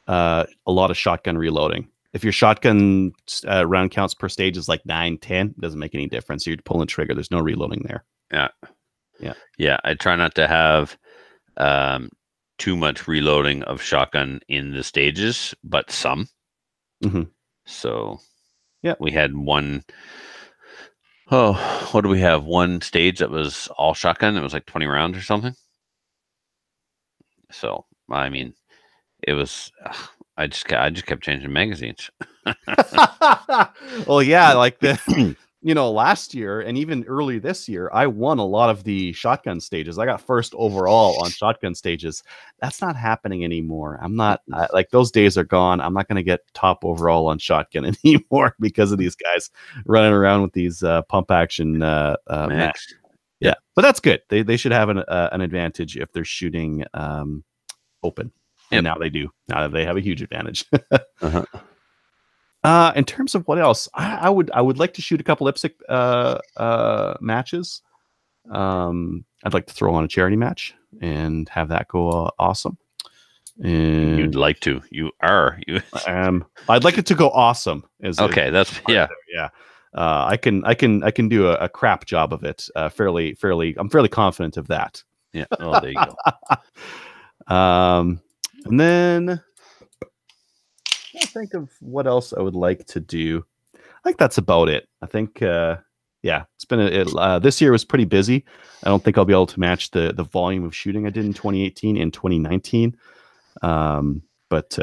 a lot of shotgun reloading. If your shotgun round counts per stage is like 9, 10, it doesn't make any difference. You're pulling the trigger. There's no reloading there. Yeah. I try not to have too much reloading of shotgun in the stages, but some. Mm-hmm. So yeah, we had one. Oh, what do we have? One stage that was all shotgun. It was like 20 rounds or something. So I mean, it was. I just kept changing magazines. Well, yeah, like the last year and even early this year, I won a lot of the shotgun stages. I got first overall on shotgun stages. That's not happening anymore. I'm not like those days are gone. I'm not going to get top overall on shotgun anymore because of these guys running around with these pump action max. Yeah, but that's good. They should have an advantage if they're shooting open. And now they do. Now they have a huge advantage. In terms of what else, I would like to shoot a couple IPSC matches. I'd like to throw on a charity match and have that go awesome. And you'd like to. You are. I'd like it to go awesome. Okay, that's yeah. I can do a crap job of it. I'm fairly confident of that. Yeah. Oh, there you go. And then I think of what else I would like to do. I think that's about it. I think, it's been this year was pretty busy. I don't think I'll be able to match the volume of shooting I did in 2018 and 2019. But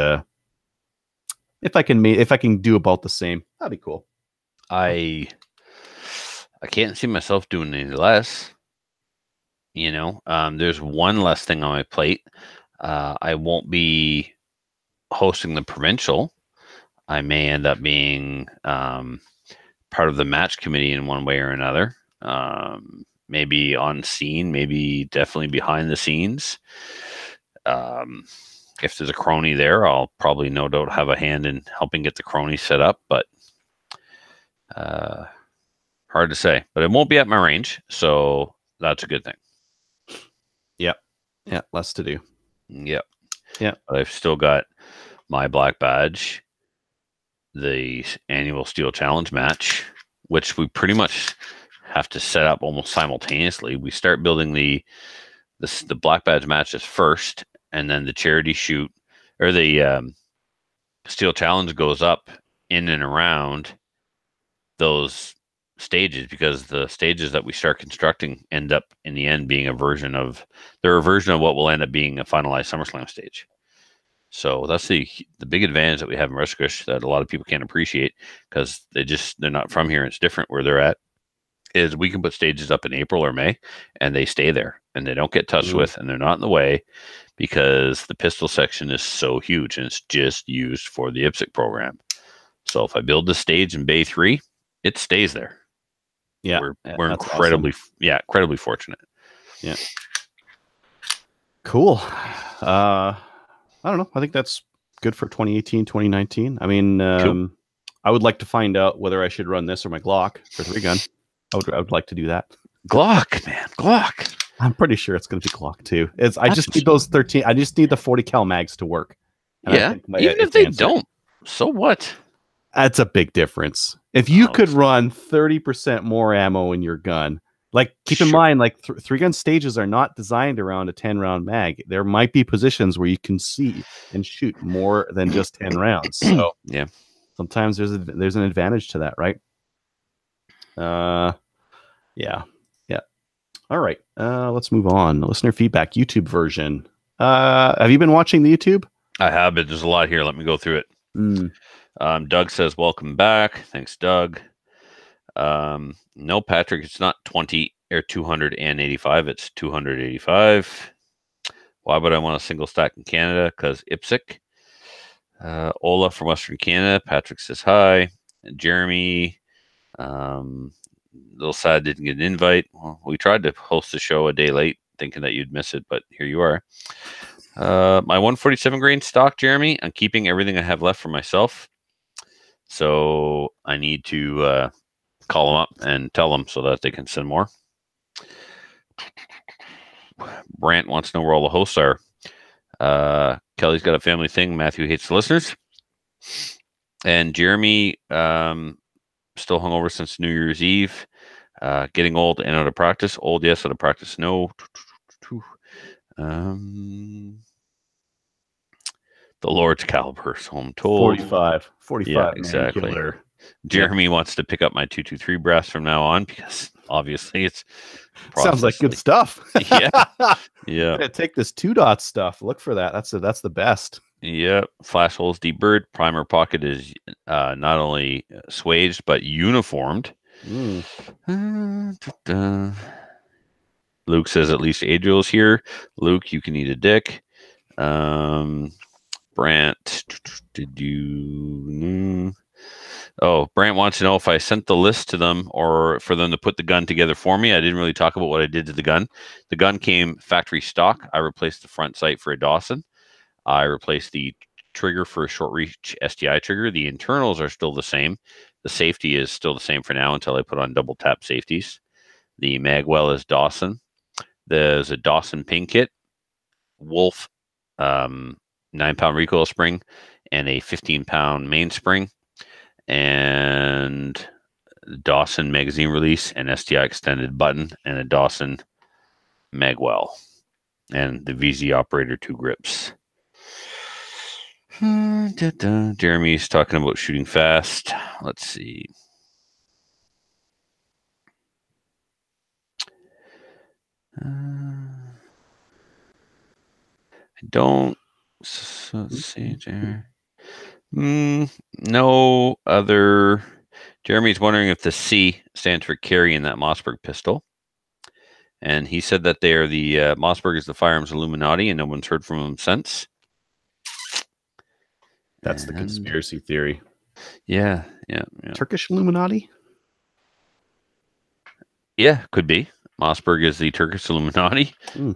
if I can do about the same, that'd be cool. I can't see myself doing any less. There's one less thing on my plate. I won't be hosting the provincial. I may end up being part of the match committee in one way or another. Maybe on scene, maybe definitely behind the scenes. If there's a crony there, I'll probably no doubt have a hand in helping get the crony set up, but hard to say. But it won't be at my range, so that's a good thing. Yeah, less to do. Yep. Yeah. But I've still got my black badge, the annual Steel Challenge match, which we pretty much have to set up almost simultaneously. We start building the black badge matches first, and then the charity shoot or the Steel Challenge goes up in and around those stages, because the stages that we start constructing end up in the end being a version of what will end up being a finalized SummerSlam stage. So that's the big advantage that we have in Resquish that a lot of people can't appreciate, because they're not from here and it's different where they're at, is we can put stages up in April or May and they stay there and they don't get touched with and they're not in the way, because the pistol section is so huge and it's just used for the IPSC program. So if I build the stage in Bay 3, it stays there. Yeah, we're incredibly awesome. Incredibly fortunate. Yeah. Cool. I don't know. I think that's good for 2018, 2019. I mean, cool. I would like to find out whether I should run this or my Glock for 3-gun. I would like to do that. Glock, man, Glock. I'm pretty sure it's going to be Glock too. I just need those 13. I just need the 40 cal mags to work. And even if they don't, so what? That's a big difference. If you could run 30% more ammo in your gun, like keep in mind, like 3-gun stages are not designed around a 10-round mag. There might be positions where you can see and shoot more than just 10 rounds. So yeah, sometimes there's an advantage to that, right? Yeah. All right. Let's move on. Listener feedback, YouTube version. Have you been watching the YouTube? I have, but there's a lot here. Let me go through it. Doug says, welcome back. Thanks, Doug. No, Patrick, it's not 20 or 285. It's 285. Why would I want a single stack in Canada? Because IPSC. Ola from Western Canada. Patrick says hi. And Jeremy. Little sad didn't get an invite. Well, we tried to host the show a day late, thinking that you'd miss it, but here you are. My 147 grain stock, Jeremy, I'm keeping everything I have left for myself. So I need to call them up and tell them so that they can send more. Brant wants to know where all the hosts are. Kelly's got a family thing. Matthew hates the listeners. And Jeremy, still hungover since New Year's Eve. Getting old and out of practice. Old, yes. Out of practice, no. The Lord's caliber, so I'm told. 45. Yeah, exactly. Jeremy wants to pick up my 223 brass from now on, because obviously it's sounds like good stuff. Yeah. Take this 2-dot stuff. Look for that. That's the best. Yeah. Flash holes deburred. Primer pocket is not only swaged but uniformed. Luke says at least Adriel's here. Luke, you can eat a dick. Brant, did you? Oh, Brant wants to know if I sent the list to them or for them to put the gun together for me. I didn't really talk about what I did to the gun. The gun came factory stock. I replaced the front sight for a Dawson. I replaced the trigger for a short reach STI trigger. The internals are still the same. The safety is still the same for now until I put on double tap safeties. The magwell is Dawson. There's a Dawson pin kit, Wolf 9-pound recoil spring, and a 15-pound mainspring, and Dawson magazine release, and STI extended button, and a Dawson magwell, and the VZ operator 2 grips. Jeremy's talking about shooting fast. Let's see. I don't. Let's see, Jeremy. No other. Jeremy's wondering if the C stands for carry in that Mossberg pistol. And he said that they are the Mossberg is the firearms Illuminati, and no one's heard from him since. That's the conspiracy theory. Yeah. Turkish Illuminati? Yeah, could be. Mossberg is the Turkish Illuminati.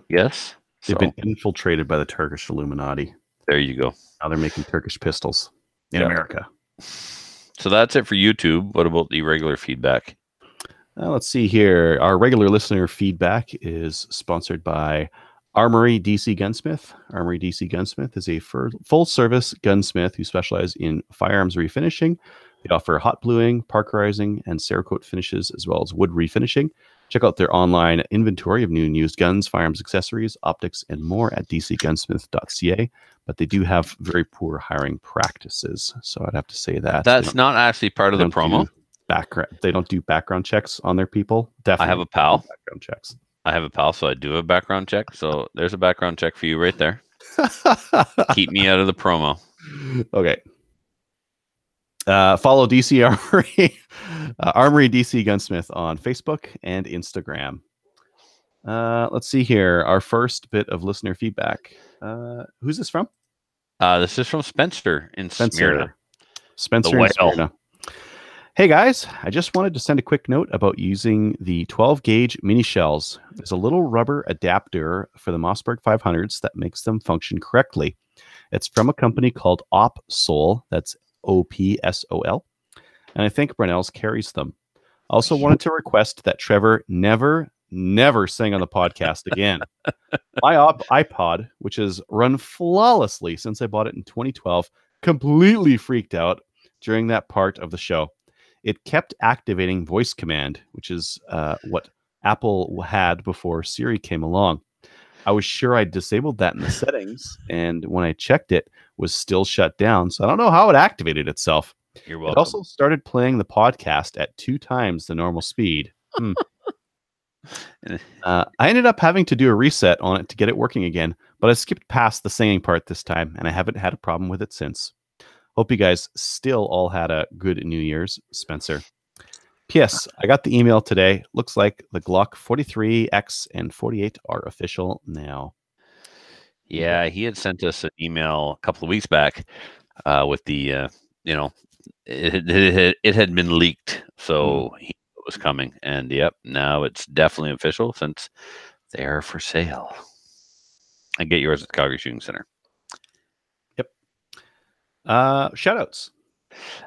Yes. They've been infiltrated by the Turkish Illuminati. There you go. Now they're making Turkish pistols in America. So that's it for YouTube. What about the regular feedback? Let's see here. Our regular listener feedback is sponsored by Armory DC Gunsmith. Armory DC Gunsmith is a full-service gunsmith who specializes in firearms refinishing. They offer hot bluing, parkerizing, and Cerakote finishes, as well as wood refinishing. Check out their online inventory of new and used guns, firearms, accessories, optics, and more at dcgunsmith.ca. But they do have very poor hiring practices, so I'd have to say that. That's not actually part of the promo. They don't do background checks on their people. Definitely, I have a pal. Background checks. I have a pal, so I do a background check. So there's a background check for you right there. Keep me out of the promo. Okay. Follow DC Armory, Armory DC Gunsmith on Facebook and Instagram. Let's see here. Our first bit of listener feedback. Who's this from? This is from Spencer in Smyrna. Spencer in Smyrna. Hey guys, I just wanted to send a quick note about using the 12 gauge mini shells. There's a little rubber adapter for the Mossberg 500s that makes them function correctly. It's from a company called OPSOL. That's OPSOL. And I think Brunel's carries them. I also wanted to request that Trevor never sing on the podcast again. My iPod, which has run flawlessly since I bought it in 2012, completely freaked out during that part of the show. It kept activating voice command, which is what Apple had before Siri came along. I was sure I disabled that in the settings, and when I checked it, was still shut down. So I don't know how it activated itself. You're welcome. It also started playing the podcast at 2 times the normal speed. I ended up having to do a reset on it to get it working again, but I skipped past the singing part this time, and I haven't had a problem with it since. Hope you guys still all had a good New Year's, Spencer. P.S. I got the email today. Looks like the Glock 43X and 48 are official now. Yeah, he had sent us an email a couple of weeks back with the, it had been leaked, so he knew it was coming. And yep, now it's definitely official since they are for sale. I get yours at the Calgary Shooting Center. Shoutouts.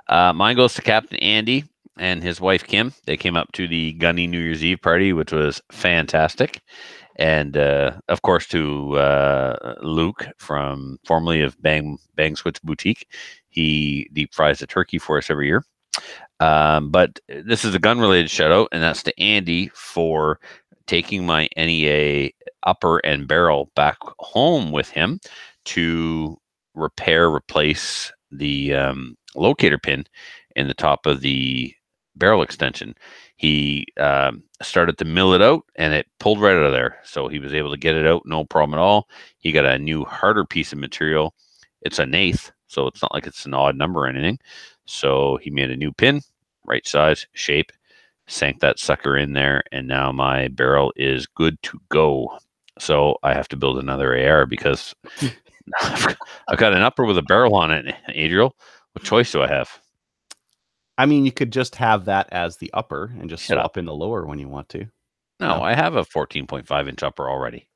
Mine goes to Captain Andy and his wife Kim. They came up to the Gunny New Year's Eve party, which was fantastic. And of course to Luke, from formerly of Bang Switch Boutique. He deep fries the turkey for us every year. But this is a gun related shout out, and that's to Andy for taking my NEA upper and barrel back home with him to replace the locator pin in the top of the barrel extension. He started to mill it out, and it pulled right out of there. So he was able to get it out, no problem at all. He got a new, harder piece of material. It's an 1/8, so it's not like it's an odd number or anything. So he made a new pin, right size, shape, sank that sucker in there, and now my barrel is good to go. So I have to build another AR because I've got an upper with a barrel on it, Adriel. What choice do I have? I mean, you could just have that as the upper and just swap in the lower when you want to. No, I have a 14.5 inch upper already.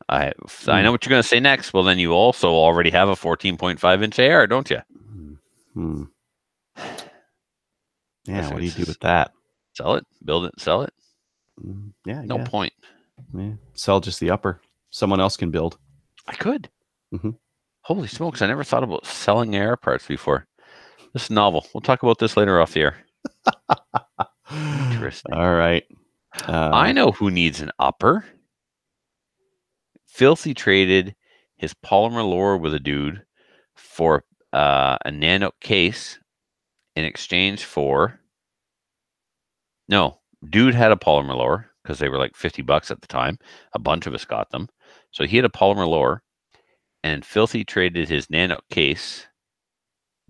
I know what you're going to say next. Well, then you also already have a 14.5 inch AR, don't you? Yeah, what do you do with that? Sell it, build it, sell it. Yeah, no point. Yeah. Sell just the upper. Someone else can build. I could. Holy smokes! I never thought about selling AR parts before. This is novel. We'll talk about this later off the air. Interesting. All right. I know who needs an upper. Filthy traded his polymer lower with a dude for a nano case in exchange for. No, dude had a polymer lower because they were like $50 at the time. A bunch of us got them. So he had a polymer lower, and Filthy traded his nano case.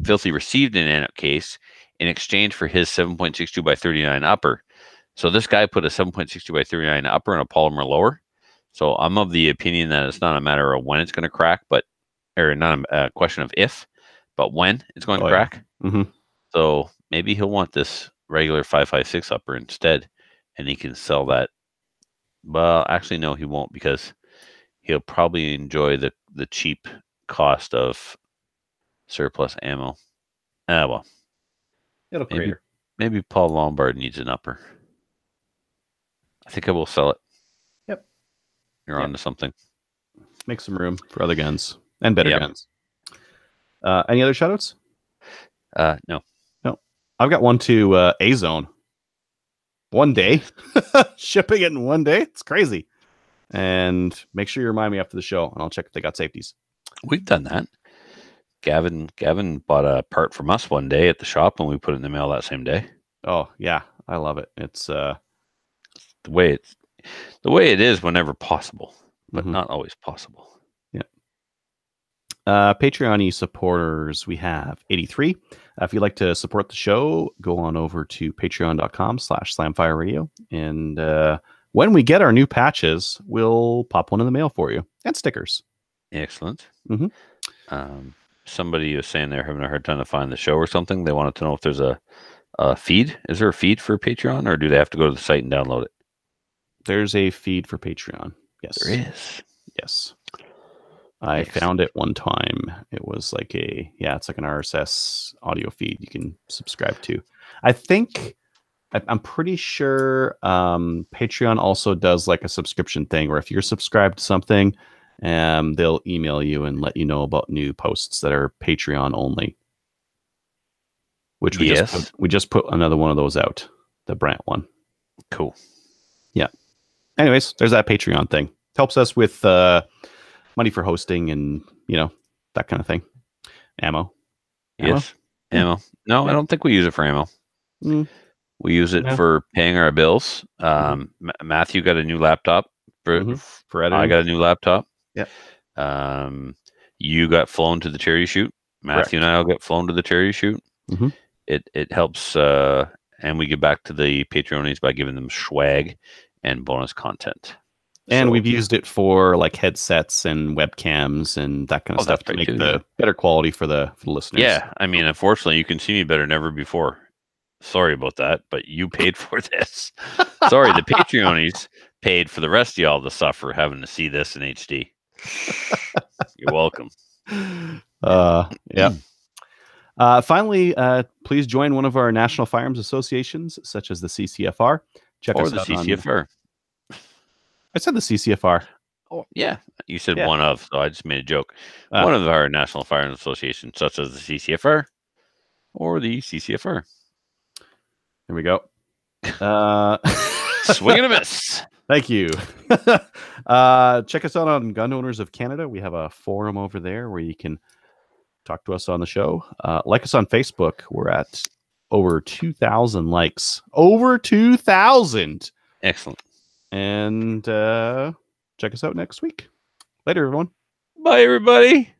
Filthy received a nano case in exchange for his 7.62 by 39 upper. So this guy put a 7.62 by 39 upper and a polymer lower. So I'm of the opinion that it's not a matter of when it's going to crack, or not a question of if, but when it's going to crack. Yeah. So maybe he'll want this regular 5.56 upper instead, and he can sell that. Well, actually, no, he won't, because he'll probably enjoy the cheap cost of surplus ammo. Well, it'll crater. Maybe Paul Lombard needs an upper. I think I will sell it. Yep. You're on to something. Make some room for other guns and better guns. Any other shoutouts? No. I've got one to A-Zone. One day. Shipping it in one day. It's crazy. And make sure you remind me after the show, and I'll check if they got safeties. We've done that. Gavin bought a part from us one day at the shop, and we put it in the mail that same day. Oh yeah, I love it. It's the way it is whenever possible, but Mhm. not always possible. Patreon supporters, we have 83. If you'd like to support the show, go on over to patreon.com/slamfireradio. And when we get our new patches, we'll pop one in the mail for you and stickers. Excellent. Mhm. Somebody was saying they're having a hard time to find the show or something. They wanted to know if there's a feed. Is there a feed for Patreon, or do they have to go to the site and download it? There's a feed for Patreon. Yes. There is. Yes. I found it one time. It was like it's like an RSS audio feed you can subscribe to. I'm pretty sure Patreon also does like a subscription thing where if you're subscribed to something, they'll email you and let you know about new posts that are Patreon only. Which we just put another one of those out, the Brant one. Cool. Yeah. Anyways, there's that Patreon thing. Helps us with money for hosting and that kind of thing. Ammo. Yes. Ammo. No, I don't think we use it for ammo. We use it for paying our bills. Matthew got a new laptop for editing. I got a new laptop. Yeah. You got flown to the charity shoot. Matthew and I will get flown to the charity shoot. It helps, and we give back to the Patreonies by giving them swag and bonus content. And we've used it for like headsets and webcams and that kind of stuff to make the better quality for the listeners. Yeah, I mean, unfortunately, you can see me better than ever before. Sorry about that, but you paid for this. Sorry, the Patreonies paid for the rest of y'all to suffer having to see this in HD. You're welcome. Yeah. Finally, please join one of our national firearms associations, such as the CCFR. Check us out on CCFR. I said the CCFR. Oh, yeah. You said one of, so I just made a joke. One of our national firearms associations, such as the CCFR or the CCFR. There we go. Swing and a miss. Thank you. Check us out on Gun Owners of Canada. We have a forum over there where you can talk to us on the show. Like us on Facebook. We're at over 2,000 likes. Over 2,000. Excellent. And check us out next week. Later, everyone. Bye, everybody.